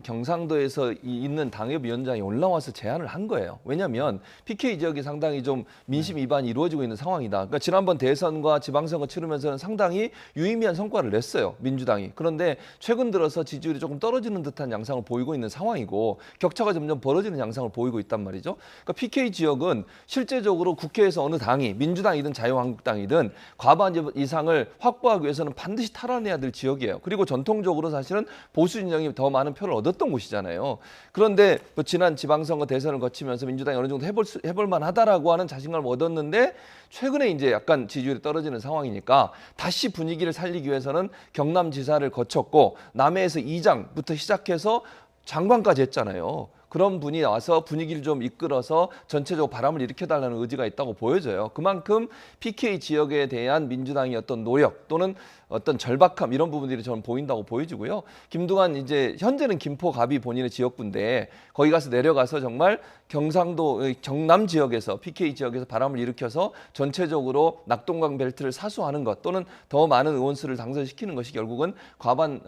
경상도에서 있는 당협위원장이 올라와서 제안을 한 거예요. 왜냐하면 PK 지역이 상당히 좀 민심 이반이 이루어지고 있는 상황이다. 그러니까 지난번 대선과 지방선거 치르면서는 상당히 유의미한 성과를 냈어요, 민주당이. 그런데 최근 들어서 지지율이 조금 떨어지는 듯한 양상을 보이고 있는 상황이고, 격차가 점점 벌어지는 양상을 보이고 있단 말이죠. 그러니까 PK 지역은 실제적으로 국회에서 어느 당이 민주당이든 자유한국당이든 과반 이상을 확보하기 위해서는 반드시 탈환해야 될 지역이에요. 그리고 전통적으로 사실은 보수 진영이 더 많은 표를 얻었던 곳이잖아요. 그런데 뭐 지난 지방선거 대선을 거치면서 민주당이 어느 정도 해볼 만하다라고 하는 자신감을 얻었는데, 최근에 이제 약간 지지율이 떨어지는 상황이니까 다시 분위기를 살리기 위해서는 경남지사를 거쳤고 남해에서 2장부터 시작해서 장관까지 했잖아요. 그런 분이 와서 분위기를 좀 이끌어서 전체적으로 바람을 일으켜달라는 의지가 있다고 보여져요. 그만큼 PK 지역에 대한 민주당의 어떤 노력 또는 어떤 절박함, 이런 부분들이 저는 보인다고 보여지고요. 김두관 이제 현재는 김포갑이 본인의 지역구인데 거기 가서 내려가서 정말 경상도 경남 지역에서 PK 지역에서 바람을 일으켜서 전체적으로 낙동강 벨트를 사수하는 것, 또는 더 많은 의원수를 당선시키는 것이 결국은 과반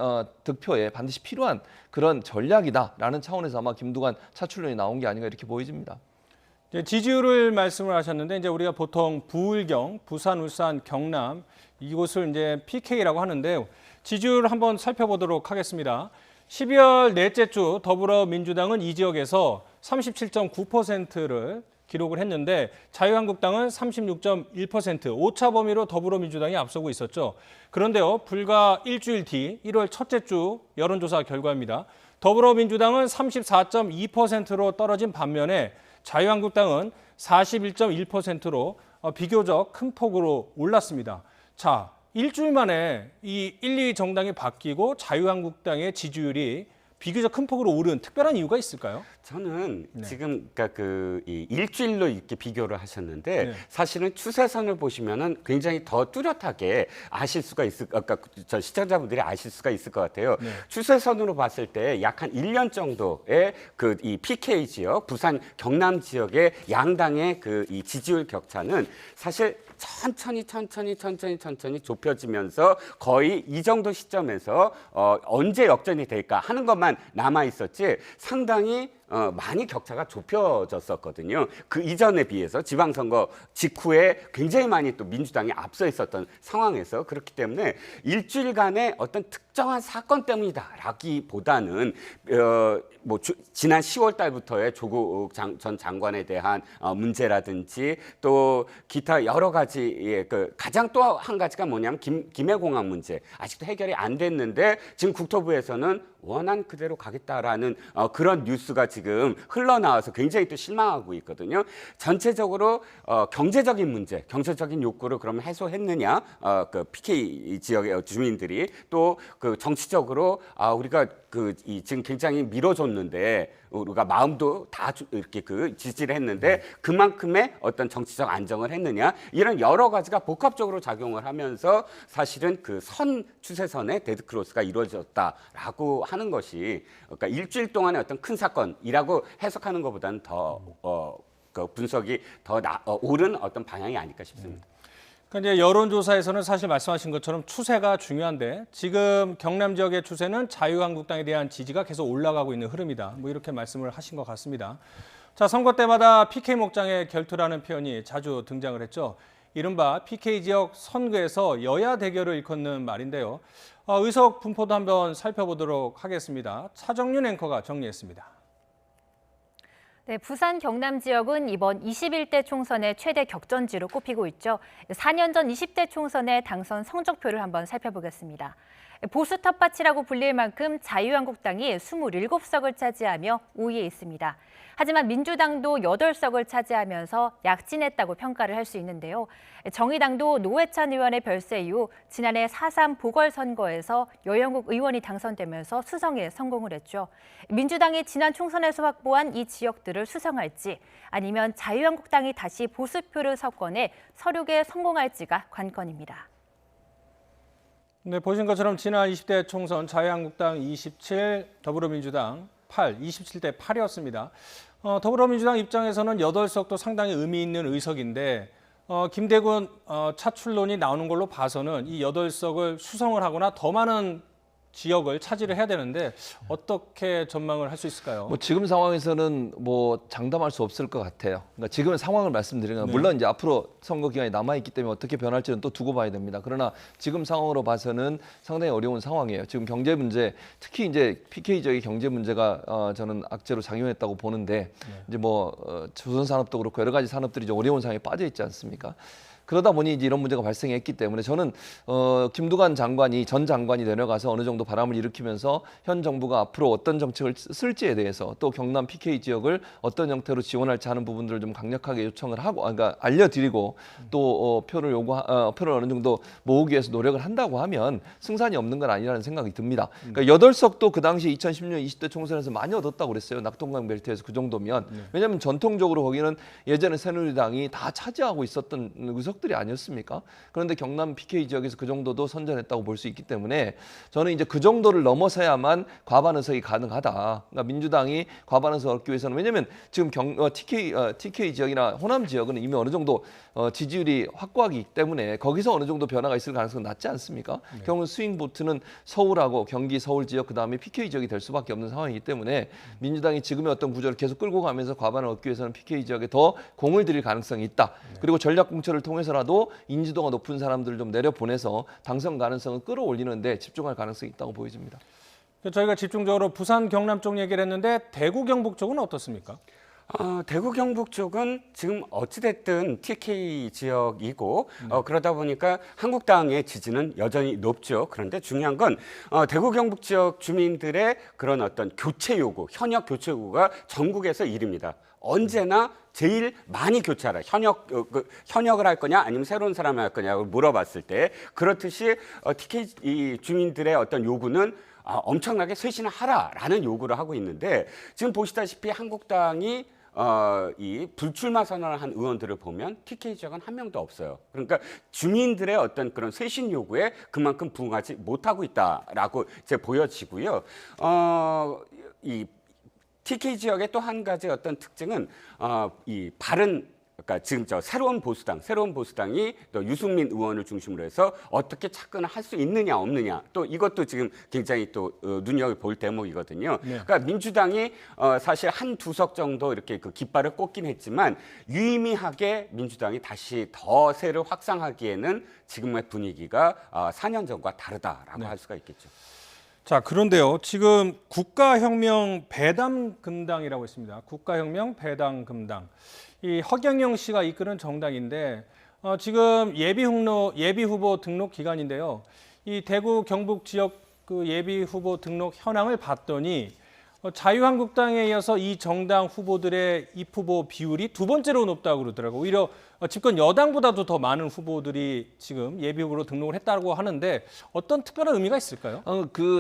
득표에 반드시 필요한 그런 전략이다라는 차원에서 아마 김두관 차출론이 나온 게 아닌가 이렇게 보여집니다. 지지율을 말씀을 하셨는데, 이제 우리가 보통 부울경, 부산, 울산, 경남 이곳을 이제 PK라고 하는데, 지지율을 한번 살펴보도록 하겠습니다. 12월 넷째 주 더불어민주당은 이 지역에서 37.9%를 기록을 했는데 자유한국당은 36.1%, 오차 범위로 더불어민주당이 앞서고 있었죠. 그런데요, 불과 일주일 뒤 1월 첫째 주 여론조사 결과입니다. 더불어민주당은 34.2%로 떨어진 반면에 자유한국당은 41.1%로 비교적 큰 폭으로 올랐습니다. 자, 일주일 만에 이 1, 2위 정당이 바뀌고 자유한국당의 지지율이 비교적 큰 폭으로 오른 특별한 이유가 있을까요? 저는 지금 그러니까 이 일주일로 이렇게 비교를 하셨는데 사실은 추세선을 보시면은 굉장히 더 뚜렷하게 아실 수가 그러니까 저 시청자분들이 아실 수가 있을 것 같아요. 추세선으로 봤을 때 약 한 1년 정도의 이 PK 지역, 부산, 경남 지역의 양당의 이 지지율 격차는 사실 천천히 좁혀지면서 거의 이 정도 시점에서 언제 역전이 될까 하는 것만 남아 있었지, 상당히 많이 격차가 좁혀졌었거든요. 그 이전에 비해서 지방선거 직후에 굉장히 많이 또 민주당이 앞서 있었던 상황에서, 그렇기 때문에 일주일간의 어떤 특정한 사건 때문이다라기보다는 지난 10월 달부터의 조국 전 장관에 대한 문제라든지 또 기타 여러 가지의 가장 또 한 가지가 뭐냐면 김해공항 문제, 아직도 해결이 안 됐는데 지금 국토부에서는 원안 그대로 가겠다라는 그런 뉴스가 지금 흘러나와서 굉장히 또 실망하고 있거든요. 전체적으로 경제적인 문제, 경제적인 욕구를 그러면 해소했느냐, 그 PK 지역의 주민들이 또 그 정치적으로 우리가 지금 굉장히 밀어줬는데 우리가 마음도 다 이렇게 지지를 했는데 그만큼의 어떤 정치적 안정을 했느냐, 이런 여러 가지가 복합적으로 작용을 하면서 사실은 그 추세선의 데드크로스가 이루어졌다라고 하는 것이, 그러니까 일주일 동안의 어떤 큰 사건이라고 해석하는 것보다는 더 그 분석이 더 옳은 어떤 방향이 아닐까 싶습니다. 그러니까 이제 여론조사에서는 사실 말씀하신 것처럼 추세가 중요한데 지금 경남 지역의 추세는 자유한국당에 대한 지지가 계속 올라가고 있는 흐름이다. 뭐 이렇게 말씀을 하신 것 같습니다. 자, 선거 때마다 PK 목장의 결투라는 표현이 자주 등장을 했죠. 이른바 PK 지역 선거에서 여야 대결을 일컫는 말인데요. 의석 분포도 한번 살펴보도록 하겠습니다. 차정윤 앵커가 정리했습니다. 네, 부산 경남 지역은 이번 21대 총선의 최대 격전지로 꼽히고 있죠. 4년 전 20대 총선의 당선 성적표를 한번 살펴보겠습니다. 보수 텃밭이라고 불릴 만큼 자유한국당이 27석을 차지하며 5위에 있습니다. 하지만 민주당도 8석을 차지하면서 약진했다고 평가를 할 수 있는데요. 정의당도 노회찬 의원의 별세 이후 지난해 4.3 보궐선거에서 여영국 의원이 당선되면서 수성에 성공을 했죠. 민주당이 지난 총선에서 확보한 이 지역들을 수성할지 아니면 자유한국당이 다시 보수표를 석권해 서륙에 성공할지가 관건입니다. 네, 보신 것처럼 지난 20대 총선 자유한국당 27, 더불어민주당 8, 27대 8이었습니다. 더불어민주당 입장에서는 8석도 상당히 의미 있는 의석인데 김대군 차출론이 나오는 걸로 봐서는 이 8석을 수성을 하거나 더 많은 지역을 차지를 해야 되는데 어떻게 전망을 할 수 있을까요? 뭐 지금 상황에서는 뭐 장담할 수 없을 것 같아요. 그러니까 지금의 상황을 말씀드리면 물론 이제 앞으로 선거 기간이 남아 있기 때문에 어떻게 변할지는 또 두고 봐야 됩니다. 그러나 지금 상황으로 봐서는 상당히 어려운 상황이에요. 지금 경제 문제, 특히 이제 PK 지역의 경제 문제가 저는 악재로 작용했다고 보는데 이제 뭐 조선산업도 그렇고 여러 가지 산업들이 좀 어려운 상황에 빠져 있지 않습니까? 그러다 보니 이제 이런 문제가 발생했기 때문에 저는 김두관 장관이 전 장관이 내려가서 어느 정도 바람을 일으키면서 현 정부가 앞으로 어떤 정책을 쓸지에 대해서 또 경남 PK 지역을 어떤 형태로 지원할지 하는 부분들을 좀 강력하게 요청을 하고, 그러니까 알려드리고 또 표를 어느 정도 모으기 위해서 노력을 한다고 하면 승산이 없는 건 아니라는 생각이 듭니다. 그러니까 8석도 그 당시 2010년 20대 총선에서 많이 얻었다고 그랬어요. 낙동강 벨트에서 그 정도면. 왜냐하면 전통적으로 거기는 예전에 새누리당이 다 차지하고 있었던 의석 들이 아니었습니까? 그런데 경남 PK 지역에서 그 정도도 선전했다고 볼 수 있기 때문에 저는 이제 그 정도를 넘어서야만 과반 의석이 가능하다. 그러니까 민주당이 과반 의석을 얻기 위해서는, 왜냐하면 지금 TK 지역이나 호남 지역은 이미 어느 정도 지지율이 확고하기 때문에 거기서 어느 정도 변화가 있을 가능성은 낮지 않습니까? 결국은 스윙 보트는 서울하고 경기 서울 지역 그다음에 PK 지역이 될 수밖에 없는 상황이기 때문에 민주당이 지금의 어떤 구조를 계속 끌고 가면서 과반을 얻기 위해서는 PK 지역에 더 공을 들일 가능성이 있다. 그리고 전략 공천을 통해서라도 인지도가 높은 사람들을 좀 내려보내서 당선 가능성을 끌어올리는데 집중할 가능성이 있다고 보여집니다. 저희가 집중적으로 부산, 경남 쪽 얘기를 했는데 대구, 경북 쪽은 어떻습니까? 대구 경북 쪽은 지금 어찌됐든 TK 지역이고 그러다 보니까 한국당의 지지는 여전히 높죠. 그런데 중요한 건 대구 경북 지역 주민들의 그런 어떤 교체 요구, 현역 교체 요구가 전국에서 1위입니다. 언제나 제일 많이 교체하라. 현역을 할 거냐 아니면 새로운 사람을 할 거냐고 물어봤을 때 그렇듯이 TK 이 주민들의 어떤 요구는 엄청나게 쇄신을 하라라는 요구를 하고 있는데 지금 보시다시피 한국당이 이 불출마 선언을 한 의원들을 보면 TK 지역은 한 명도 없어요. 그러니까 주민들의 어떤 그런 쇄신 요구에 그만큼 부응하지 못하고 있다라고 이제 보여지고요. 이 TK 지역의 또 한 가지 어떤 특징은 이 바른, 그러니까 지금 새로운 보수당이 또 유승민 의원을 중심으로 해서 어떻게 착근을 할 수 있느냐 없느냐, 또 이것도 지금 굉장히 또 눈여겨볼 대목이거든요. 그러니까 민주당이 사실 한두 석 정도 이렇게 그 깃발을 꽂긴 했지만 유의미하게 민주당이 다시 더 세를 확산하기에는 지금의 분위기가 4년 전과 다르다라고 할 수가 있겠죠. 자, 그런데요. 지금 국가혁명 배당금당이라고 있습니다. 국가혁명 배당금당. 이 허경영 씨가 이끄는 정당인데 지금 예비 후보 등록 기간인데요. 이 대구 경북 지역 그 예비 후보 등록 현황을 봤더니 자유한국당에 이어서 이 정당 후보들의 입후보 비율이 두 번째로 높다고 그러더라고요. 오히려 집권 여당보다도 더 많은 후보들이 지금 예비 후보로 등록을 했다고 하는데 어떤 특별한 의미가 있을까요?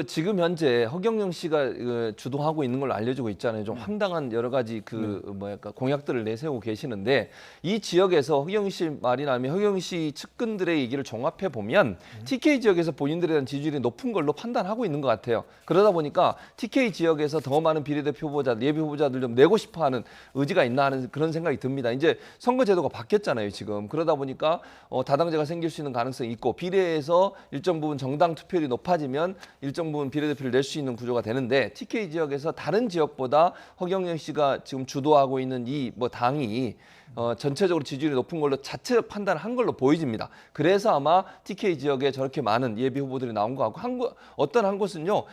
지금 현재 허경영 씨가 주도하고 있는 걸로 알려지고 있잖아요. 좀 황당한 여러 가지 공약들을 내세우고 계시는데 이 지역에서 허경영 씨 말이나 아니면 허경영 씨 측근들의 얘기를 종합해 보면 TK 지역에서 본인들에 대한 지지율이 높은 걸로 판단하고 있는 것 같아요. 그러다 보니까 TK 지역에서 더 많은 비례대표 후보자들, 예비 후보자들 좀 내고 싶어하는 의지가 있나 하는 그런 생각이 듭니다. 이제 선거제도가 바뀌었잖아요. 지금 그러다 보니까 다당제가 생길 수 있는 가능성이 있고 비례에서 일정 부분 정당 투표율이 높아지면 일정 부분 비례대표를 낼 수 있는 구조가 되는데 TK 지역에서 다른 지역보다 허경영 씨가 지금 주도하고 있는 이 당이 전체적으로 지지율이 높은 걸로 자체적 판단을 한 걸로 보여집니다. 그래서 아마 TK 지역에 저렇게 많은 예비 후보들이 나온 것 같고 어떤 한 곳은요,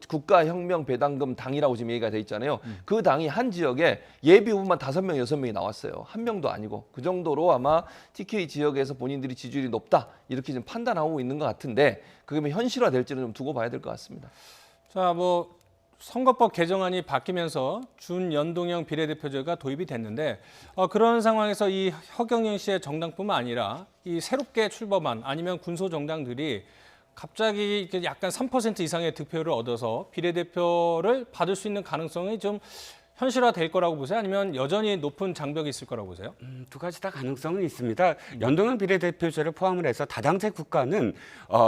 국가혁명배당금 당이라고 지금 얘기가 돼 있잖아요. 그 당이 한 지역에 예비 후보만 5명, 6명이 나왔어요. 한 명도 아니고 그 정도로 아마 TK 지역에서 본인들이 지지율이 높다 이렇게 지금 판단하고 있는 것 같은데 그게 현실화될지는 좀 두고 봐야 될 것 같습니다. 자, 선거법 개정안이 바뀌면서 준연동형 비례대표제가 도입이 됐는데 그런 상황에서 이 허경영 씨의 정당뿐만 아니라 이 새롭게 출범한 아니면 군소정당들이 갑자기 약간 3% 이상의 득표를 얻어서 비례대표를 받을 수 있는 가능성이 좀 현실화될 거라고 보세요? 아니면 여전히 높은 장벽이 있을 거라고 보세요? 두 가지 다 가능성은 있습니다. 연동형 비례대표제를 포함을 해서 다당제 국가는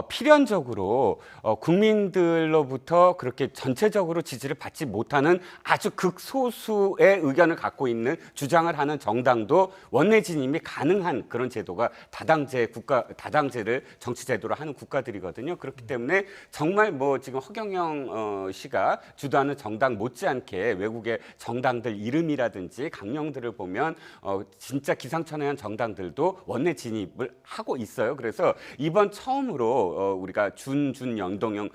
필연적으로 국민들로부터 그렇게 전체적으로 지지를 받지 못하는 아주 극소수의 의견을 갖고 있는 주장을 하는 정당도 원내 진입이 가능한 그런 제도가 다당제를 정치제도로 하는 국가들이거든요. 그렇기 때문에 정말 지금 허경영 씨가 주도하는 정당 못지않게 외국의 정당들 이름이라든지 강령들을 보면 진짜 기상천외한 정당들도 원내 진입을 하고 있어요. 그래서 이번 처음으로 우리가 준연동형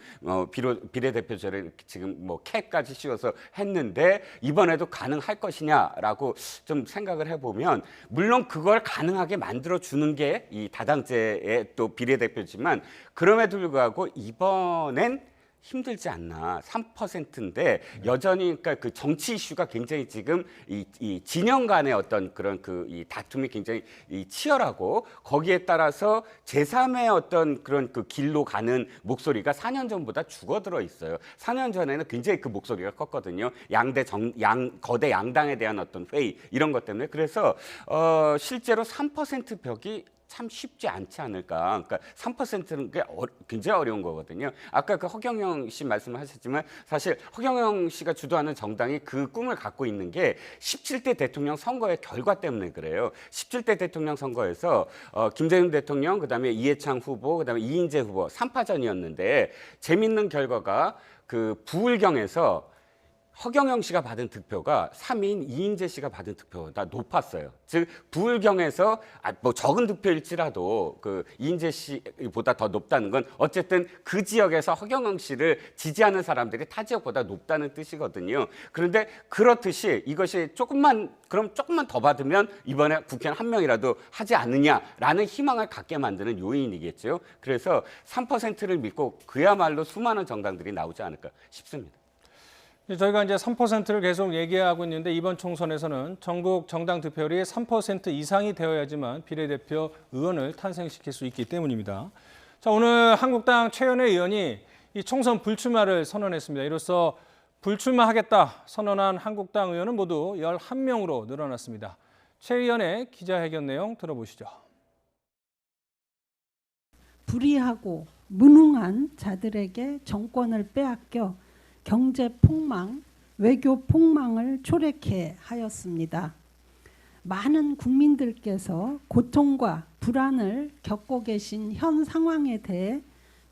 비례대표제를 지금 캡까지 씌워서 했는데 이번에도 가능할 것이냐라고 좀 생각을 해보면 물론 그걸 가능하게 만들어주는 게 이 다당제의 또 비례대표지만 그럼에도 불구하고 이번엔 힘들지 않나. 3%인데 여전히 그러니까 그 정치 이슈가 굉장히 지금 이 진영 간의 어떤 그런 이 다툼이 굉장히 치열하고 거기에 따라서 제3의 어떤 그런 그 길로 가는 목소리가 4년 전보다 죽어들어 있어요. 4년 전에는 굉장히 그 목소리가 컸거든요. 거대 양당에 대한 어떤 회의 이런 것 때문에 그래서 실제로 3% 벽이 참 쉽지 않지 않을까. 그러니까 3%는 게 굉장히 어려운 거거든요. 아까 그 허경영 씨 말씀하셨지만 사실 허경영 씨가 주도하는 정당이 그 꿈을 갖고 있는 게 17대 대통령 선거의 결과 때문에 그래요. 17대 대통령 선거에서 김대중 대통령, 그다음에 이해창 후보, 그다음에 이인재 후보 3파전이었는데 재밌는 결과가 그 부울경에서 허경영 씨가 받은 득표가 3위인 이인재 씨가 받은 득표보다 높았어요. 즉 부울경에서 적은 득표일지라도 그 이인재 씨보다 더 높다는 건 어쨌든 그 지역에서 허경영 씨를 지지하는 사람들이 타 지역보다 높다는 뜻이거든요. 그런데 그렇듯이 이것이 조금만 더 받으면 이번에 국회의원 한 명이라도 하지 않느냐라는 희망을 갖게 만드는 요인이겠죠. 그래서 3%를 믿고 그야말로 수많은 정당들이 나오지 않을까 싶습니다. 저희가 이제 3%를 계속 얘기하고 있는데 이번 총선에서는 전국 정당 득표율이 3% 이상이 되어야지만 비례대표 의원을 탄생시킬 수 있기 때문입니다. 자, 오늘 한국당 최연애 의원이 이 총선 불출마를 선언했습니다. 이로써 불출마하겠다 선언한 한국당 의원은 모두 11명으로 늘어났습니다. 최 의원의 기자회견 내용 들어보시죠. 불의하고 무능한 자들에게 정권을 빼앗겨 경제 폭망, 외교 폭망을 초래케 하였습니다. 많은 국민들께서 고통과 불안을 겪고 계신 현 상황에 대해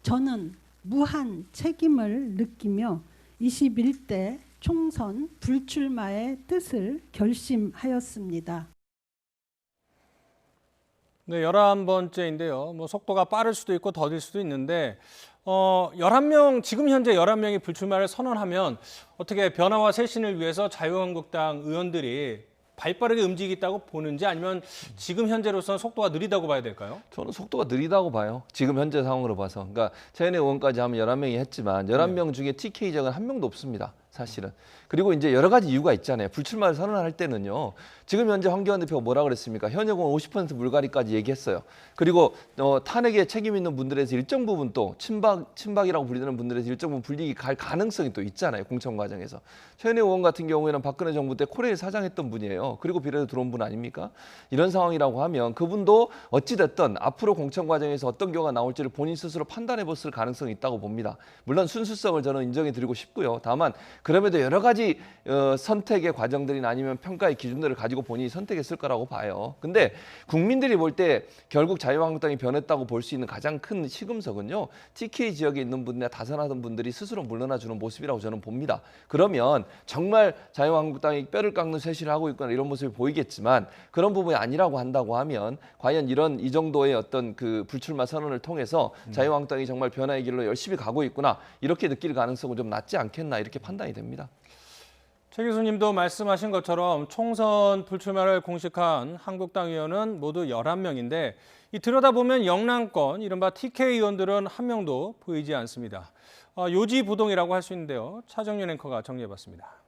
저는 무한 책임을 느끼며 21대 총선 불출마의 뜻을 결심하였습니다. 네, 11번째인데요. 속도가 빠를 수도 있고 더딜 수도 있는데 11명, 지금 현재 11명이 불출마를 선언하면 어떻게 변화와 쇄신을 위해서 자유한국당 의원들이 발빠르게 움직이겠다고 보는지 아니면 지금 현재로서는 속도가 느리다고 봐야 될까요? 저는 속도가 느리다고 봐요. 지금 현재 상황으로 봐서. 그러니까 최은혜 의원까지 하면 11명이 했지만 11명 중에 TK 지역은 한 명도 없습니다. 사실은. 그리고 이제 여러 가지 이유가 있잖아요. 불출마를 선언할 때는요. 지금 현재 황교안 대표가 뭐라 그랬습니까? 현역은 50% 물갈이까지 얘기했어요. 그리고 탄핵에 책임 있는 분들에서 일정 부분 또 친박이라고 불리는 분들에서 일정 부분 불리기 갈 가능성이 또 있잖아요. 공천 과정에서. 최은혜 의원 같은 경우에는 박근혜 정부 때 코레일 사장했던 분이에요. 그리고 비례도 들어온 분 아닙니까? 이런 상황이라고 하면 그분도 어찌됐든 앞으로 공천 과정에서 어떤 결과가 나올지를 본인 스스로 판단해 봤을 가능성이 있다고 봅니다. 물론 순수성을 저는 인정해 드리고 싶고요. 다만 그럼에도 여러 가지 선택의 과정들이나 아니면 평가의 기준들을 가지고 본인이 선택했을 거라고 봐요. 근데 국민들이 볼 때 결국 자유한국당이 변했다고 볼 수 있는 가장 큰 시금석은요. TK 지역에 있는 분이나 다선하던 분들이 스스로 물러나 주는 모습이라고 저는 봅니다. 그러면 정말 자유한국당이 뼈를 깎는 쇄신을 하고 있거나 이런 모습이 보이겠지만 그런 부분이 아니라고 한다고 하면 과연 이 정도의 어떤 그 불출마 선언을 통해서 자유한국당이 정말 변화의 길로 열심히 가고 있구나 이렇게 느낄 가능성은 좀 낮지 않겠나 이렇게 판단이 됩니다. 최 교수님도 말씀하신 것처럼 총선 불출마를 공식한 한국당 의원은 모두 11명인데 들여다보면 영남권 이른바 TK 의원들은 한 명도 보이지 않습니다. 요지부동이라고 할 수 있는데요. 차정윤 앵커가 정리해봤습니다.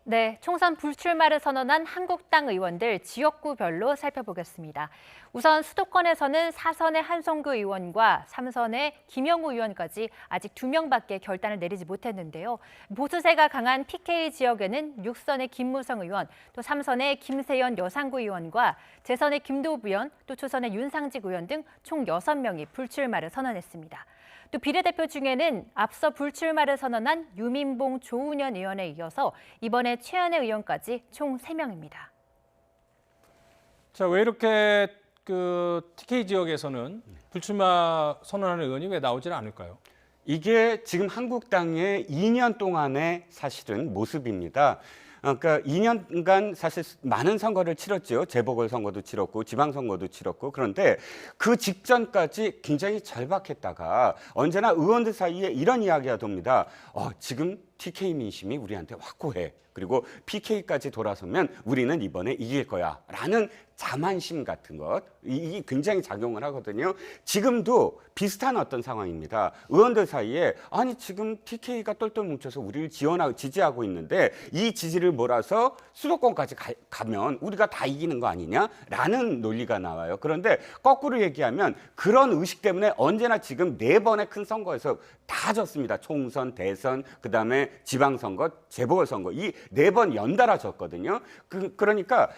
네, 총선 불출마를 선언한 한국당 의원들 지역구별로 살펴보겠습니다. 우선 수도권에서는 4선의 한성규 의원과 3선의 김영우 의원까지 아직 2명밖에 결단을 내리지 못했는데요. 보수세가 강한 PK 지역에는 6선의 김무성 의원, 또 3선의 김세연 여상구 의원과 재선의 김도부 의원, 또 초선의 윤상직 의원 등 총 6명이 불출마를 선언했습니다. 또 비례대표 중에는 앞서 불출마를 선언한 유민봉 조은현 의원에 이어서 이번에 최은혜 의원까지 총 3명입니다. 자, 왜 이렇게 TK 지역에서는 불출마 선언하는 의원이 왜 나오질 않을까요? 이게 지금 한국당의 2년 동안의 사실은 모습입니다. 그러니까 2년간 사실 많은 선거를 치렀죠. 재보궐선거도 치렀고 지방선거도 치렀고 그런데 그 직전까지 굉장히 절박했다가 언제나 의원들 사이에 이런 이야기가 돕니다. 지금 TK 민심이 우리한테 확고해. 그리고 PK까지 돌아서면 우리는 이번에 이길 거야. 라는 자만심 같은 것, 이게 굉장히 작용을 하거든요. 지금도 비슷한 어떤 상황입니다. 의원들 사이에 아니 지금 TK가 똘똘 뭉쳐서 우리를 지지하고 있는데 이 지지를 몰아서 수도권까지 가면 우리가 다 이기는 거 아니냐라는 논리가 나와요. 그런데 거꾸로 얘기하면 그런 의식 때문에 언제나 지금 4번의 큰 선거에서 다 졌습니다. 총선, 대선, 그다음에 지방선거, 재보궐선거 이 4번 연달아 졌거든요. 그러니까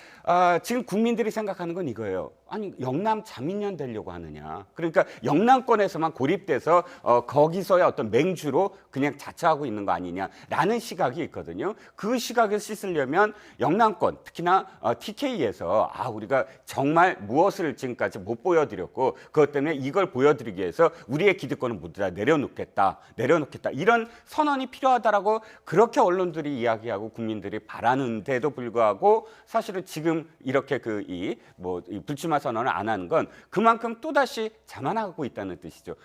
지금 국민들이 생각하는 건 이거예요. 아니 영남 자민련 되려고 하느냐. 그러니까 영남권에서만 고립돼서 거기서의 어떤 맹주로 그냥 자처하고 있는 거 아니냐라는 시각이 있거든요. 그 시각을 씻으려면 영남권 특히나 TK에서 우리가 정말 무엇을 지금까지 못 보여드렸고 그것 때문에 이걸 보여드리기 위해서 우리의 기득권을 모두 다 내려놓겠다 이런 선언이 필요하다라고 그렇게 언론들이 이야기하고 국민들이 바라는데도 불구하고 사실은 지금 이렇게 이 불출마 선언을 안 하는 건 그만큼 또다시 자만하고 있다는 뜻이죠.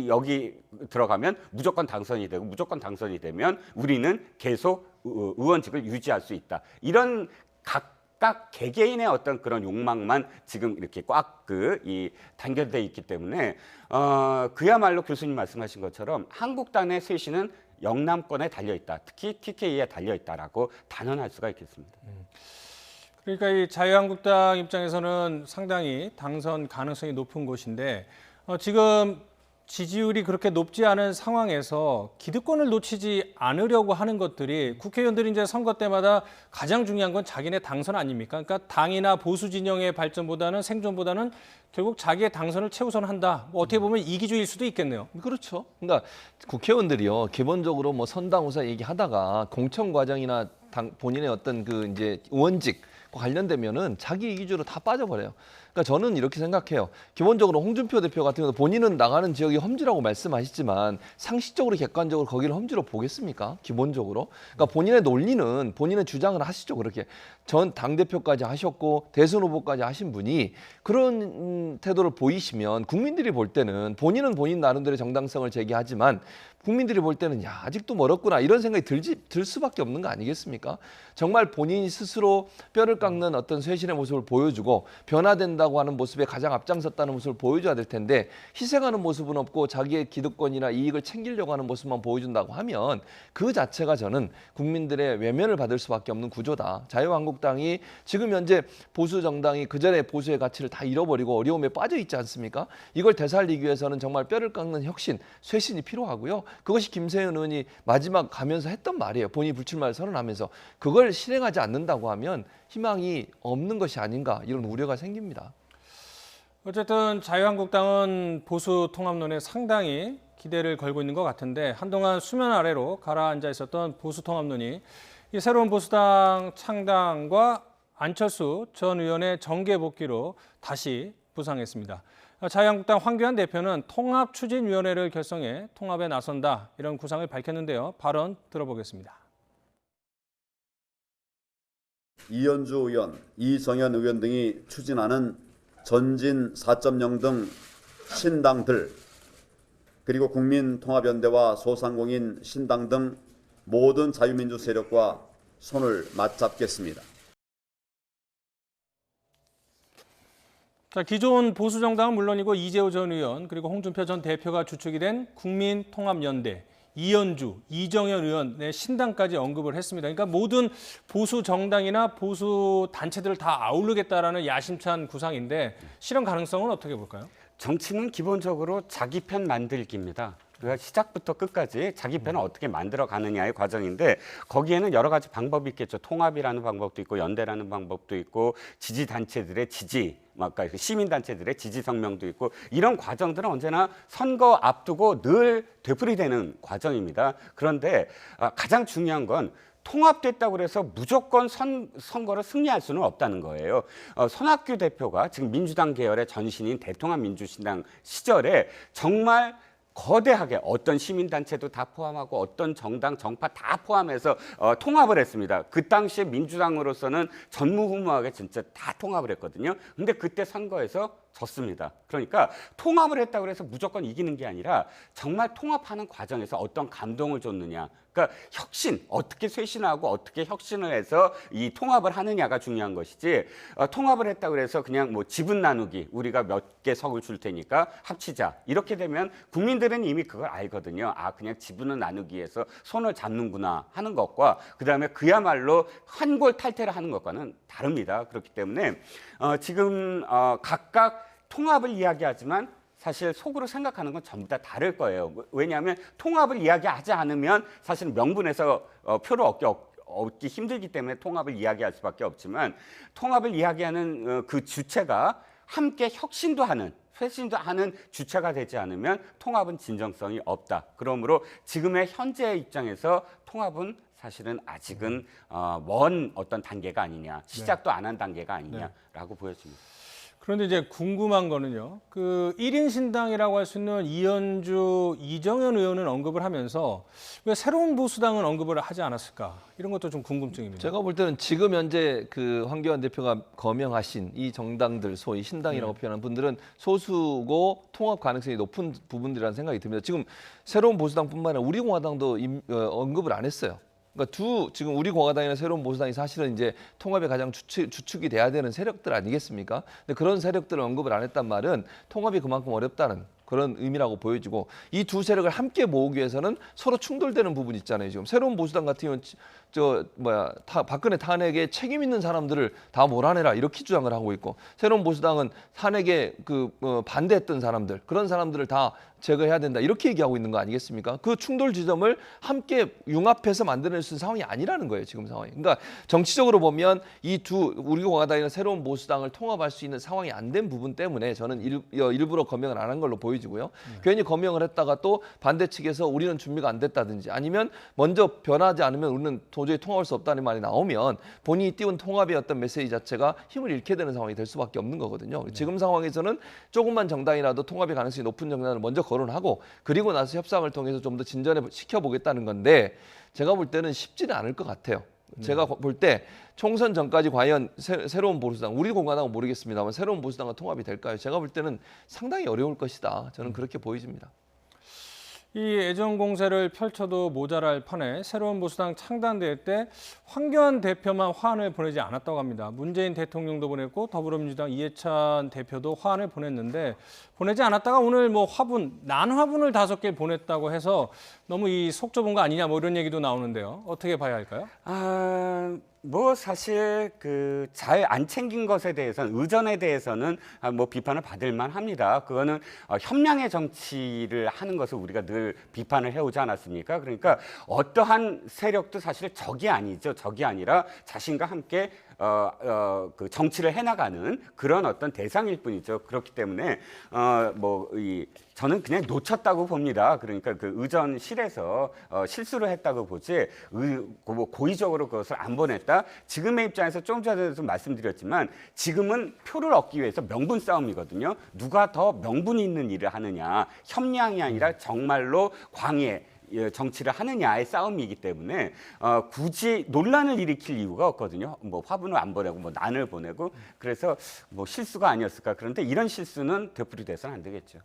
여기 들어가면 무조건 당선이 되고 무조건 당선이 되면 우리는 계속 의원직을 유지할 수 있다. 이런 각각 개개인의 어떤 그런 욕망만 지금 이렇게 꽉 단결되어 있기 때문에 그야말로 교수님 말씀하신 것처럼 한국당의 쇄신은 영남권에 달려있다. 특히 TK에 달려있다라고 단언할 수가 있겠습니다. 그러니까 이 자유한국당 입장에서는 상당히 당선 가능성이 높은 곳인데 지금 지지율이 그렇게 높지 않은 상황에서 기득권을 놓치지 않으려고 하는 것들이 국회의원들이 이제 선거 때마다 가장 중요한 건 자기네 당선 아닙니까? 그러니까 당이나 보수 진영의 발전보다는 생존보다는 결국 자기의 당선을 최우선한다. 어떻게 보면 이기주의일 수도 있겠네요. 그렇죠. 그러니까 국회의원들이요 기본적으로 선당 후사 얘기하다가 공천 과정이나 본인의 어떤 이제 의원직 관련되면은 자기 이기주로 다 빠져버려요. 그러니까 저는 이렇게 생각해요. 기본적으로 홍준표 대표 같은 경우도 본인은 나가는 지역이 험지라고 말씀하시지만 상식적으로 객관적으로 거기를 험지로 보겠습니까? 기본적으로. 그러니까 본인의 논리는 본인의 주장을 하시죠. 그렇게 전 당대표까지 하셨고 대선 후보까지 하신 분이 그런 태도를 보이시면 국민들이 볼 때는 본인은 본인 나름대로의 정당성을 제기하지만 국민들이 볼 때는 야 아직도 멀었구나 이런 생각이 들 수밖에 없는 거 아니겠습니까? 정말 본인이 스스로 뼈를 깎는 어떤 쇄신의 모습을 보여주고 변화된다고 하는 모습에 가장 앞장섰다는 모습을 보여줘야 될 텐데 희생하는 모습은 없고 자기의 기득권이나 이익을 챙기려고 하는 모습만 보여준다고 하면 그 자체가 저는 국민들의 외면을 받을 수밖에 없는 구조다. 자유한국당이 지금 현재 보수 정당이 그전에 보수의 가치를 다 잃어버리고 어려움에 빠져 있지 않습니까? 이걸 되살리기 위해서는 정말 뼈를 깎는 혁신, 쇄신이 필요하고요. 그것이 김세현 의원이 마지막 가면서 했던 말이에요. 본인이 불출마를 선언하면서 그걸 실행하지 않는다고 하면 희망이 없는 것이 아닌가 이런 우려가 생깁니다. 어쨌든 자유한국당은 보수 통합론에 상당히 기대를 걸고 있는 것 같은데 한동안 수면 아래로 가라앉아 있었던 보수 통합론이 이 새로운 보수당 창당과 안철수 전 의원의 정계 복귀로 다시 부상했습니다. 자유한국당 황교안 대표는 통합추진위원회를 결성해 통합에 나선다 이런 구상을 밝혔는데요. 발언 들어보겠습니다. 이현주 의원, 이정현 의원 등이 추진하는 전진 4.0 등 신당들 그리고 국민통합연대와 소상공인 신당 등 모든 자유민주 세력과 손을 맞잡겠습니다. 자, 기존 보수정당은 물론이고 이재호 전 의원 그리고 홍준표 전 대표가 주축이 된 국민통합연대, 이현주, 이정현 의원의 신당까지 언급을 했습니다. 그러니까 모든 보수 정당이나 보수 단체들을 다 아우르겠다라는 야심찬 구상인데 실현 가능성은 어떻게 볼까요? 정치는 기본적으로 자기 편 만들기입니다. 그러니까 시작부터 끝까지 자기 편을 어떻게 만들어 가느냐의 과정인데 거기에는 여러 가지 방법이 있겠죠. 통합이라는 방법도 있고 연대라는 방법도 있고 지지단체들의 지지, 그러니까 시민단체들의 지지 성명도 있고 이런 과정들은 언제나 선거 앞두고 늘 되풀이되는 과정입니다. 그런데 가장 중요한 건 통합됐다고 해서 무조건 선거를 승리할 수는 없다는 거예요. 손학규 대표가 지금 민주당 계열의 전신인 대통합민주신당 시절에 정말 거대하게 어떤 시민단체도 다 포함하고 어떤 정당, 정파 다 포함해서 통합을 했습니다. 그 당시에 민주당으로서는 전무후무하게 진짜 다 통합을 했거든요. 근데 그때 선거에서 졌습니다. 그러니까 통합을 했다고 해서 무조건 이기는 게 아니라 정말 통합하는 과정에서 어떤 감동을 줬느냐. 그러니까 혁신, 어떻게 쇄신하고 어떻게 혁신을 해서 이 통합을 하느냐가 중요한 것이지 통합을 했다고 해서 그냥 뭐 지분 나누기, 우리가 몇 개 석을 줄 테니까 합치자. 이렇게 되면 국민들은 이미 그걸 알거든요. 아, 그냥 지분을 나누기 위해서 손을 잡는구나 하는 것과 그다음에 그야말로 환골 탈퇴를 하는 것과는 다릅니다. 그렇기 때문에 지금 각각 통합을 이야기하지만 사실 속으로 생각하는 건 전부 다 다를 거예요. 왜냐하면 통합을 이야기하지 않으면 사실 명분에서 표를 얻기 힘들기 때문에 통합을 이야기할 수밖에 없지만 통합을 이야기하는 그 주체가 함께 혁신도 하는 쇄신도 하는 주체가 되지 않으면 통합은 진정성이 없다. 그러므로 지금의 현재의 입장에서 통합은 사실은 아직은 먼 어떤 단계가 아니냐, 시작도 안 한 단계가 아니냐라고 보여집니다. 그런데 이제 궁금한 거는요. 그 1인 신당이라고 할 수 있는 이현주, 이정현 의원은 언급을 하면서 왜 새로운 보수당은 언급을 하지 않았을까? 이런 것도 좀 궁금증입니다. 제가 볼 때는 지금 현재 그 황교안 대표가 거명하신 이 정당들, 소위 신당이라고 표현한 분들은 소수고 통합 가능성이 높은 부분들이라는 생각이 듭니다. 지금 새로운 보수당뿐만 아니라 우리공화당도 언급을 안 했어요. 그러니까 지금 우리 공화당이나 새로운 보수당이 사실은 이제 통합의 가장 주축이 돼야 되는 세력들 아니겠습니까? 근데 그런 세력들을 언급을 안 했단 말은 통합이 그만큼 어렵다는 그런 의미라고 보여지고 이 두 세력을 함께 모으기 위해서는 서로 충돌되는 부분이 있잖아요. 지금 새로운 보수당 같은 경우는 박근혜 탄핵에 책임 있는 사람들을 다 몰아내라 이렇게 주장을 하고 있고 새로운 보수당은 탄핵에 반대했던 사람들 그런 사람들을 다 제거해야 된다 이렇게 얘기하고 있는 거 아니겠습니까? 그 충돌 지점을 함께 융합해서 만들어낼 수 있는 상황이 아니라는 거예요. 지금 상황이. 그러니까 정치적으로 보면 이 두 우리 공화당이나 새로운 보수당을 통합할 수 있는 상황이 안 된 부분 때문에 저는 일부러 거명을 안 한 걸로 보여지고요. 괜히 거명을 했다가 또 반대 측에서 우리는 준비가 안 됐다든지 아니면 먼저 변하지 않으면 우리는 도저히 통합할 수 없다는 말이 나오면 본인이 띄운 통합의 어떤 메시지 자체가 힘을 잃게 되는 상황이 될 수밖에 없는 거거든요. 지금 상황에서는 조금만 정당이라도 통합의 가능성이 높은 정당을 먼저 거론하고 그리고 나서 협상을 통해서 좀 더 진전해 시켜보겠다는 건데 제가 볼 때는 쉽지는 않을 것 같아요. 제가 볼 때 총선 전까지 과연 새로운 보수당, 우리 공화당은 모르겠습니다만 새로운 보수당과 통합이 될까요? 제가 볼 때는 상당히 어려울 것이다. 저는 그렇게 보여집니다. 이 애정 공세를 펼쳐도 모자랄 판에 새로운 보수당 창당될 때 황교안 대표만 화환을 보내지 않았다고 합니다. 문재인 대통령도 보냈고 더불어민주당 이해찬 대표도 화환을 보냈는데 보내지 않았다가 오늘 뭐 난화분을 5개 보냈다고 해서 너무 이 속 좁은 거 아니냐 뭐 이런 얘기도 나오는데요. 어떻게 봐야 할까요? 뭐 사실 그 잘 안 챙긴 것에 대해서는 의전에 대해서는 뭐 비판을 받을 만합니다. 그거는 협량의 정치를 하는 것을 우리가 늘 비판을 해오지 않았습니까? 그러니까 어떠한 세력도 사실 적이 아니죠. 적이 아니라 자신과 함께 그 정치를 해나가는 그런 어떤 대상일 뿐이죠. 그렇기 때문에 저는 그냥 놓쳤다고 봅니다. 그러니까 그 의전실에서 실수를 했다고 보지 고의적으로 그것을 안 보냈다. 지금의 입장에서 좀 전에도 말씀드렸지만 지금은 표를 얻기 위해서 명분 싸움이거든요. 누가 더 명분이 있는 일을 하느냐. 협량이 아니라 정말로 광해. 정치를 하느냐의 싸움이기 때문에 굳이 논란을 일으킬 이유가 없거든요. 뭐 화분을 안 보내고 뭐 난을 보내고 그래서 뭐 실수가 아니었을까. 그런데 이런 실수는 되풀이돼서는 안 되겠죠.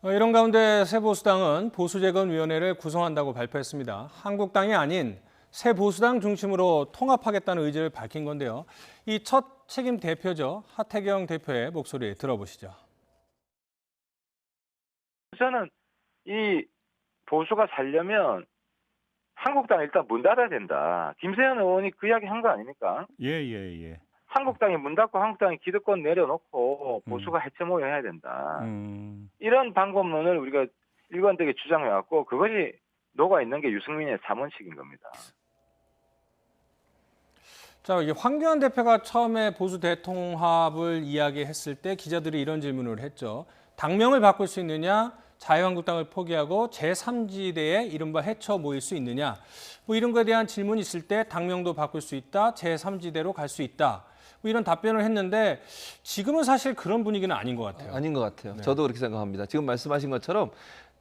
이런 가운데 새보수당은 보수재건위원회를 구성한다고 발표했습니다. 한국당이 아닌 새보수당 중심으로 통합하겠다는 의지를 밝힌 건데요. 이 첫 책임 대표죠. 하태경 대표의 목소리 들어보시죠. 저는 이 보수가 살려면 한국당 일단 문 닫아야 된다. 김세현 의원이 그 이야기 한 거 아닙니까? 예. 한국당이 문 닫고 한국당이 기득권 내려놓고 보수가 해체 모여야 된다. 이런 방법론을 우리가 일관되게 주장해왔고 그것이 녹아있는 게 유승민의 3원칙인 겁니다. 자, 이 황교안 대표가 처음에 보수 대통합을 이야기했을 때 기자들이 이런 질문을 했죠. 당명을 바꿀 수 있느냐? 자유한국당을 포기하고 제3지대에 이른바 해쳐 모일 수 있느냐. 뭐 이런 거에 대한 질문이 있을 때 당명도 바꿀 수 있다. 제3지대로 갈 수 있다. 뭐 이런 답변을 했는데 지금은 사실 그런 분위기는 아닌 것 같아요. 아닌 것 같아요. 저도 그렇게 생각합니다. 지금 말씀하신 것처럼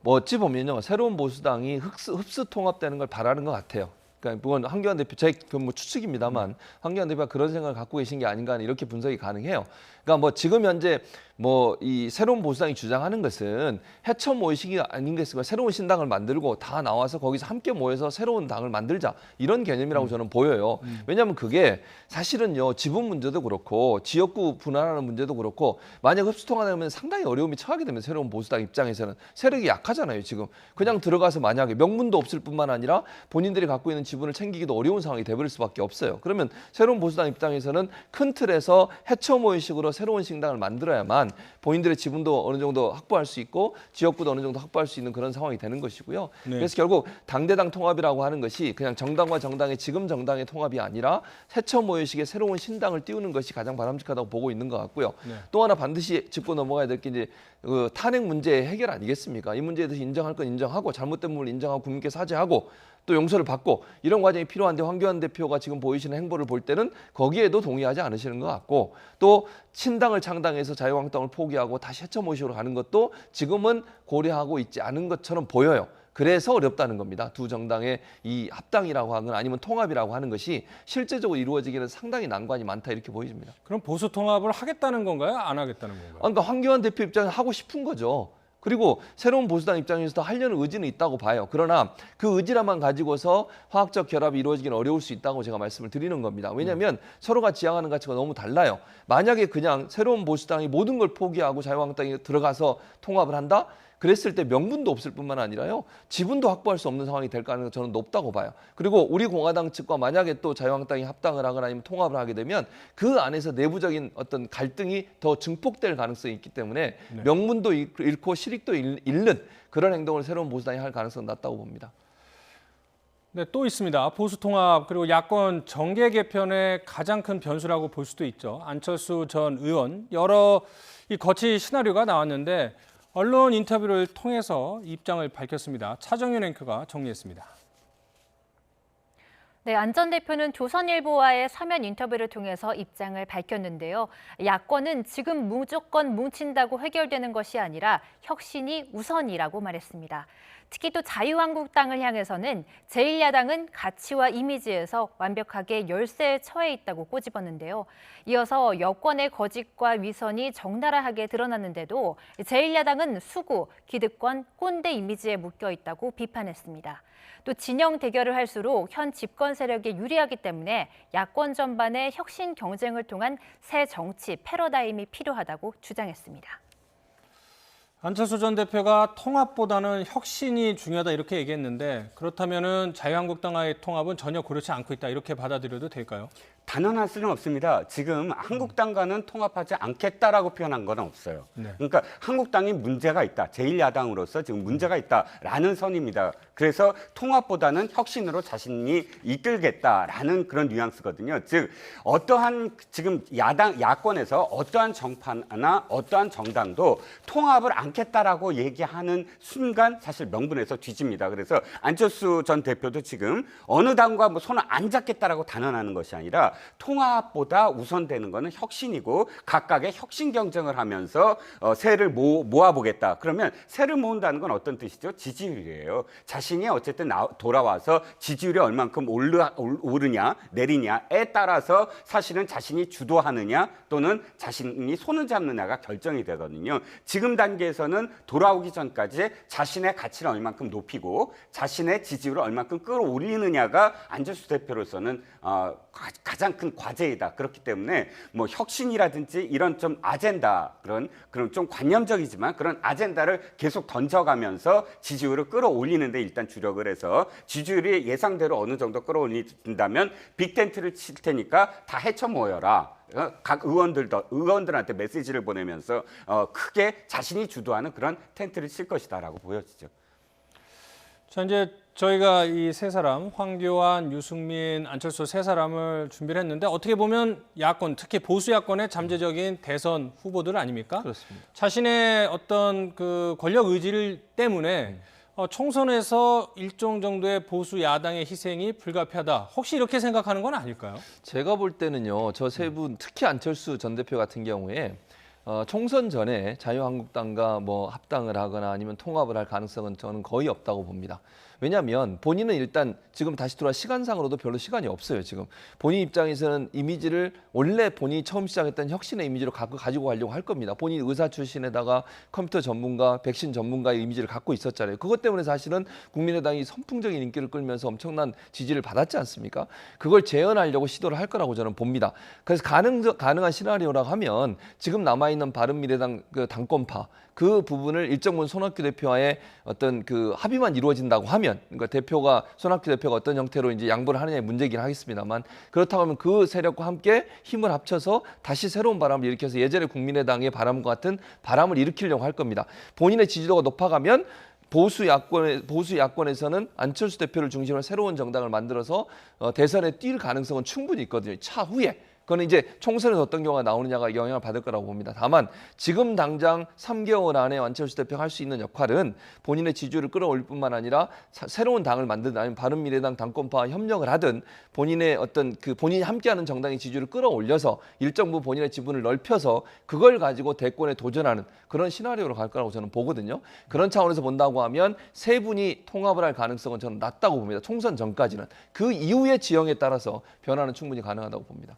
뭐 어찌 보면요. 새로운 보수당이 흡수 통합되는 걸 바라는 것 같아요. 그러니까 물론 황교안 대표 제 추측입니다만 황교안 대표가 그런 생각을 갖고 계신 게 아닌가 하는 이렇게 분석이 가능해요. 그러니까 뭐 지금 현재 뭐 이 새로운 보수당이 주장하는 것은 해쳐 모의식이 아닌겠습니까? 새로운 신당을 만들고 다 나와서 거기서 함께 모여서 새로운 당을 만들자 이런 개념이라고 저는 보여요. 왜냐하면 그게 사실은요 지분 문제도 그렇고 지역구 분할하는 문제도 그렇고 만약 흡수통합하면 상당히 어려움이 처하게 되면 새로운 보수당 입장에서는 세력이 약하잖아요. 지금 그냥 들어가서 만약에 명분도 없을 뿐만 아니라 본인들이 갖고 있는 지분을 챙기기도 어려운 상황이 돼버릴 수밖에 없어요. 그러면 새로운 보수당 입장에서는 큰 틀에서 해쳐 모의식으로 새로운 신당을 만들어야만 본인들의 지분도 어느 정도 확보할 수 있고 지역구도 어느 정도 확보할 수 있는 그런 상황이 되는 것이고요. 그래서 결국 당대당 통합이라고 하는 것이 그냥 정당과 정당의 지금 정당의 통합이 아니라 해쳐 모의식의 새로운 신당을 띄우는 것이 가장 바람직하다고 보고 있는 것 같고요. 또 하나 반드시 짚고 넘어가야 될 게 이제 그 탄핵 문제의 해결 아니겠습니까? 이 문제에 대해서 인정할 건 인정하고 잘못된 부분을 인정하고 국민께 사죄하고 또 용서를 받고 이런 과정이 필요한데 황교안 대표가 지금 보이시는 행보를 볼 때는 거기에도 동의하지 않으시는 것 같고 또 신당을 창당해서 자유한국당을 포기하고 다시 해쳐 모의식으로 가는 것도 지금은 고려하고 있지 않은 것처럼 보여요. 그래서 어렵다는 겁니다. 두 정당의 이 합당이라고 하거나 아니면 통합이라고 하는 것이 실제적으로 이루어지기는 상당히 난관이 많다 이렇게 보여집니다. 그럼 보수 통합을 하겠다는 건가요? 안 하겠다는 건가요? 그러니까 황교안 대표 입장에서 하고 싶은 거죠. 그리고 새로운 보수당 입장에서도 하려는 의지는 있다고 봐요. 그러나 그 의지라만 가지고서 화학적 결합이 이루어지기는 어려울 수 있다고 제가 말씀을 드리는 겁니다. 왜냐하면 서로가 지향하는 가치가 너무 달라요. 만약에 그냥 새로운 보수당이 모든 걸 포기하고 자유한국당이 들어가서 통합을 한다? 그랬을 때 명분도 없을 뿐만 아니라요. 지분도 확보할 수 없는 상황이 될 가능성이 저는 높다고 봐요. 그리고 우리 공화당 측과 만약에 또 자유한국당이 합당을 하거나 아니면 통합을 하게 되면 그 안에서 내부적인 어떤 갈등이 더 증폭될 가능성이 있기 때문에 명분도 잃고 실익도 잃는 그런 행동을 새로운 보수당이 할 가능성은 낮다고 봅니다. 네, 또 있습니다. 보수 통합 그리고 야권 정계 개편의 가장 큰 변수라고 볼 수도 있죠. 안철수 전 의원 여러 이 거치 시나리오가 나왔는데 언론 인터뷰를 통해서 입장을 밝혔습니다. 차정윤 앵커가 정리했습니다. 네, 안 전 대표는 조선일보와의 서면 인터뷰를 통해서 입장을 밝혔는데요. 야권은 지금 무조건 뭉친다고 해결되는 것이 아니라 혁신이 우선이라고 말했습니다. 특히 또 자유한국당을 향해서는 제1야당은 가치와 이미지에서 완벽하게 열세에 처해 있다고 꼬집었는데요. 이어서 여권의 거짓과 위선이 적나라하게 드러났는데도 제1야당은 수구, 기득권, 꼰대 이미지에 묶여 있다고 비판했습니다. 또 진영 대결을 할수록 현 집권 세력에 유리하기 때문에 야권 전반의 혁신 경쟁을 통한 새 정치 패러다임이 필요하다고 주장했습니다. 안철수 전 대표가 통합보다는 혁신이 중요하다 이렇게 얘기했는데 그렇다면은 자유한국당과의 통합은 전혀 고려치 않고 있다 이렇게 받아들여도 될까요? 단언할 수는 없습니다. 지금 한국당과는 통합하지 않겠다라고 표현한 건 없어요. 그러니까 한국당이 문제가 있다. 제1야당으로서 지금 문제가 있다라는 선입니다. 그래서 통합보다는 혁신으로 자신이 이끌겠다라는 그런 뉘앙스거든요. 즉 어떠한 지금 야권에서 어떠한 정파나 어떠한 정당도 통합을 않겠다라고 얘기하는 순간 사실 명분에서 뒤집니다. 그래서 안철수 전 대표도 지금 어느 당과 뭐 손을 안 잡겠다라고 단언하는 것이 아니라 통합보다 우선되는 것은 혁신이고 각각의 혁신 경쟁을 하면서 세를 모아보겠다. 그러면 세를 모은다는 건 어떤 뜻이죠? 지지율이에요. 자신이 어쨌든 돌아와서 지지율이 얼만큼 오르냐 내리냐에 따라서 사실은 자신이 주도하느냐 또는 자신이 손을 잡느냐가 결정이 되거든요. 지금 단계에서는 돌아오기 전까지 자신의 가치를 얼만큼 높이고 자신의 지지율을 얼만큼 끌어올리느냐가 안철수 대표로서는 가장 큰 과제이다. 그렇기 때문에 뭐 혁신이라든지 이런 좀 아젠다 그런 좀 관념적이지만 그런 아젠다를 계속 던져가면서 지지율을 끌어올리는데 일단 주력을 해서 지지율이 예상대로 어느 정도 끌어올린다면 빅텐트를 칠 테니까 다 헤쳐 모여라. 각 의원들한테 메시지를 보내면서 크게 자신이 주도하는 그런 텐트를 칠 것이다라고 보여지죠. 자, 이제 저희가 이 세 사람, 황교안, 유승민, 안철수 세 사람을 준비를 했는데 어떻게 보면 야권, 특히 보수 야권의 잠재적인 대선 후보들 아닙니까? 그렇습니다. 자신의 어떤 그 권력 의지를 때문에 총선에서 일정 정도의 보수 야당의 희생이 불가피하다. 혹시 이렇게 생각하는 건 아닐까요? 제가 볼 때는요. 저 세 분, 특히 안철수 전 대표 같은 경우에 총선 전에 자유한국당과 뭐 합당을 하거나 아니면 통합을 할 가능성은 저는 거의 없다고 봅니다. 왜냐하면 본인은 일단 지금 다시 돌아 시간상으로도 별로 시간이 없어요. 지금 본인 입장에서는 이미지를 원래 본인이 처음 시작했던 혁신의 이미지로 가지고 가려고 할 겁니다. 본인 의사 출신에다가 컴퓨터 전문가, 백신 전문가의 이미지를 갖고 있었잖아요. 그것 때문에 사실은 국민의당이 선풍적인 인기를 끌면서 엄청난 지지를 받았지 않습니까? 그걸 재현하려고 시도를 할 거라고 저는 봅니다. 그래서 가능한 시나리오라고 하면 지금 남아있는 바른미래당 그 당권파 그 부분을 일정 부분 손학규 대표와의 어떤 그 합의만 이루어진다고 하면, 그러니까 손학규 대표가 어떤 형태로 이제 양보를 하느냐의 문제이긴 하겠습니다만, 그렇다고 하면 그 세력과 함께 힘을 합쳐서 다시 새로운 바람을 일으켜서 예전에 국민의당의 바람과 같은 바람을 일으키려고 할 겁니다. 본인의 지지도가 높아가면 보수 야권에서는 안철수 대표를 중심으로 새로운 정당을 만들어서 대선에 뛸 가능성은 충분히 있거든요. 차후에. 그건 이제 총선에서 어떤 경우가 나오느냐가 영향을 받을 거라고 봅니다. 다만 지금 당장 3개월 안에 안철수 대표가 할 수 있는 역할은 본인의 지지율을 끌어올릴 뿐만 아니라 새로운 당을 만들든 아니면 바른미래당 당권파와 협력을 하든 본인의 어떤 그 본인이 함께하는 정당의 지지율을 끌어올려서 일정 부분 본인의 지분을 넓혀서 그걸 가지고 대권에 도전하는 그런 시나리오로 갈 거라고 저는 보거든요. 그런 차원에서 본다고 하면 세 분이 통합을 할 가능성은 저는 낮다고 봅니다. 총선 전까지는. 그 이후의 지형에 따라서 변화는 충분히 가능하다고 봅니다.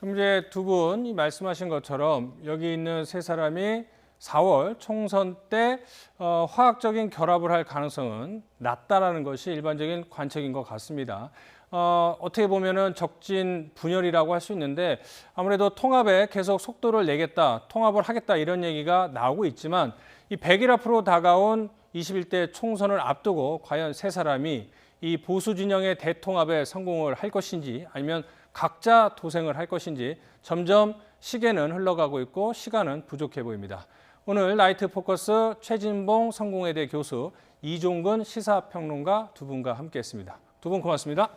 그럼 이제 두 분이 말씀하신 것처럼 여기 있는 세 사람이 4월 총선 때 화학적인 결합을 할 가능성은 낮다라는 것이 일반적인 관측인 것 같습니다. 어떻게 보면은 적진 분열이라고 할 수 있는데 아무래도 통합에 계속 속도를 내겠다, 통합을 하겠다 이런 얘기가 나오고 있지만 이 100일 앞으로 다가온 21대 총선을 앞두고 과연 세 사람이 이 보수 진영의 대통합에 성공을 할 것인지 아니면 각자 도생을 할 것인지 점점 시계는 흘러가고 있고 시간은 부족해 보입니다. 오늘 나이트 포커스 최진봉 성공회대 교수, 이종근 시사평론가 두 분과 함께했습니다. 두 분 고맙습니다.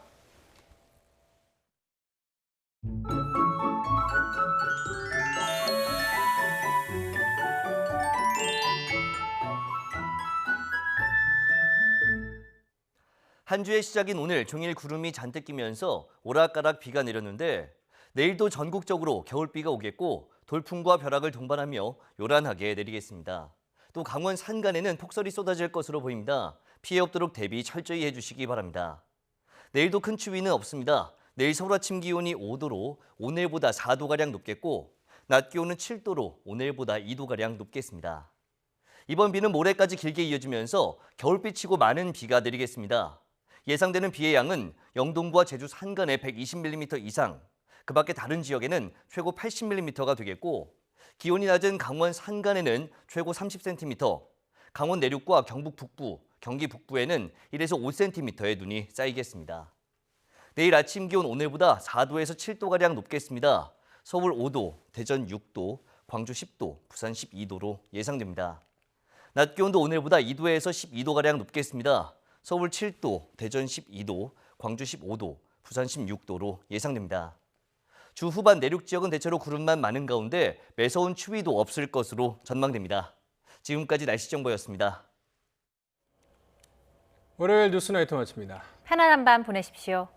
한 주의 시작인 오늘 종일 구름이 잔뜩 끼면서 오락가락 비가 내렸는데 내일도 전국적으로 겨울비가 오겠고 돌풍과 벼락을 동반하며 요란하게 내리겠습니다. 또 강원 산간에는 폭설이 쏟아질 것으로 보입니다. 피해 없도록 대비 철저히 해주시기 바랍니다. 내일도 큰 추위는 없습니다. 내일 서울 아침 기온이 5도로 오늘보다 4도가량 높겠고 낮 기온은 7도로 오늘보다 2도가량 높겠습니다. 이번 비는 모레까지 길게 이어지면서 겨울비치고 많은 비가 내리겠습니다. 예상되는 비의 양은 영동과 제주 산간에 120mm 이상, 그 밖에 다른 지역에는 최고 80mm가 되겠고 기온이 낮은 강원 산간에는 최고 30cm, 강원 내륙과 경북 북부, 경기 북부에는 1에서 5cm의 눈이 쌓이겠습니다. 내일 아침 기온 오늘보다 4도에서 7도가량 높겠습니다. 서울 5도, 대전 6도, 광주 10도, 부산 12도로 예상됩니다. 낮 기온도 오늘보다 2도에서 12도가량 높겠습니다. 서울 7도, 대전 12도, 광주 15도, 부산 16도로 예상됩니다. 주 후반 내륙 지역은 대체로 구름만 많은 가운데 매서운 추위도 없을 것으로 전망됩니다. 지금까지 날씨 정보였습니다. 월요일 뉴스나이트 마칩니다. 편안한 밤 보내십시오.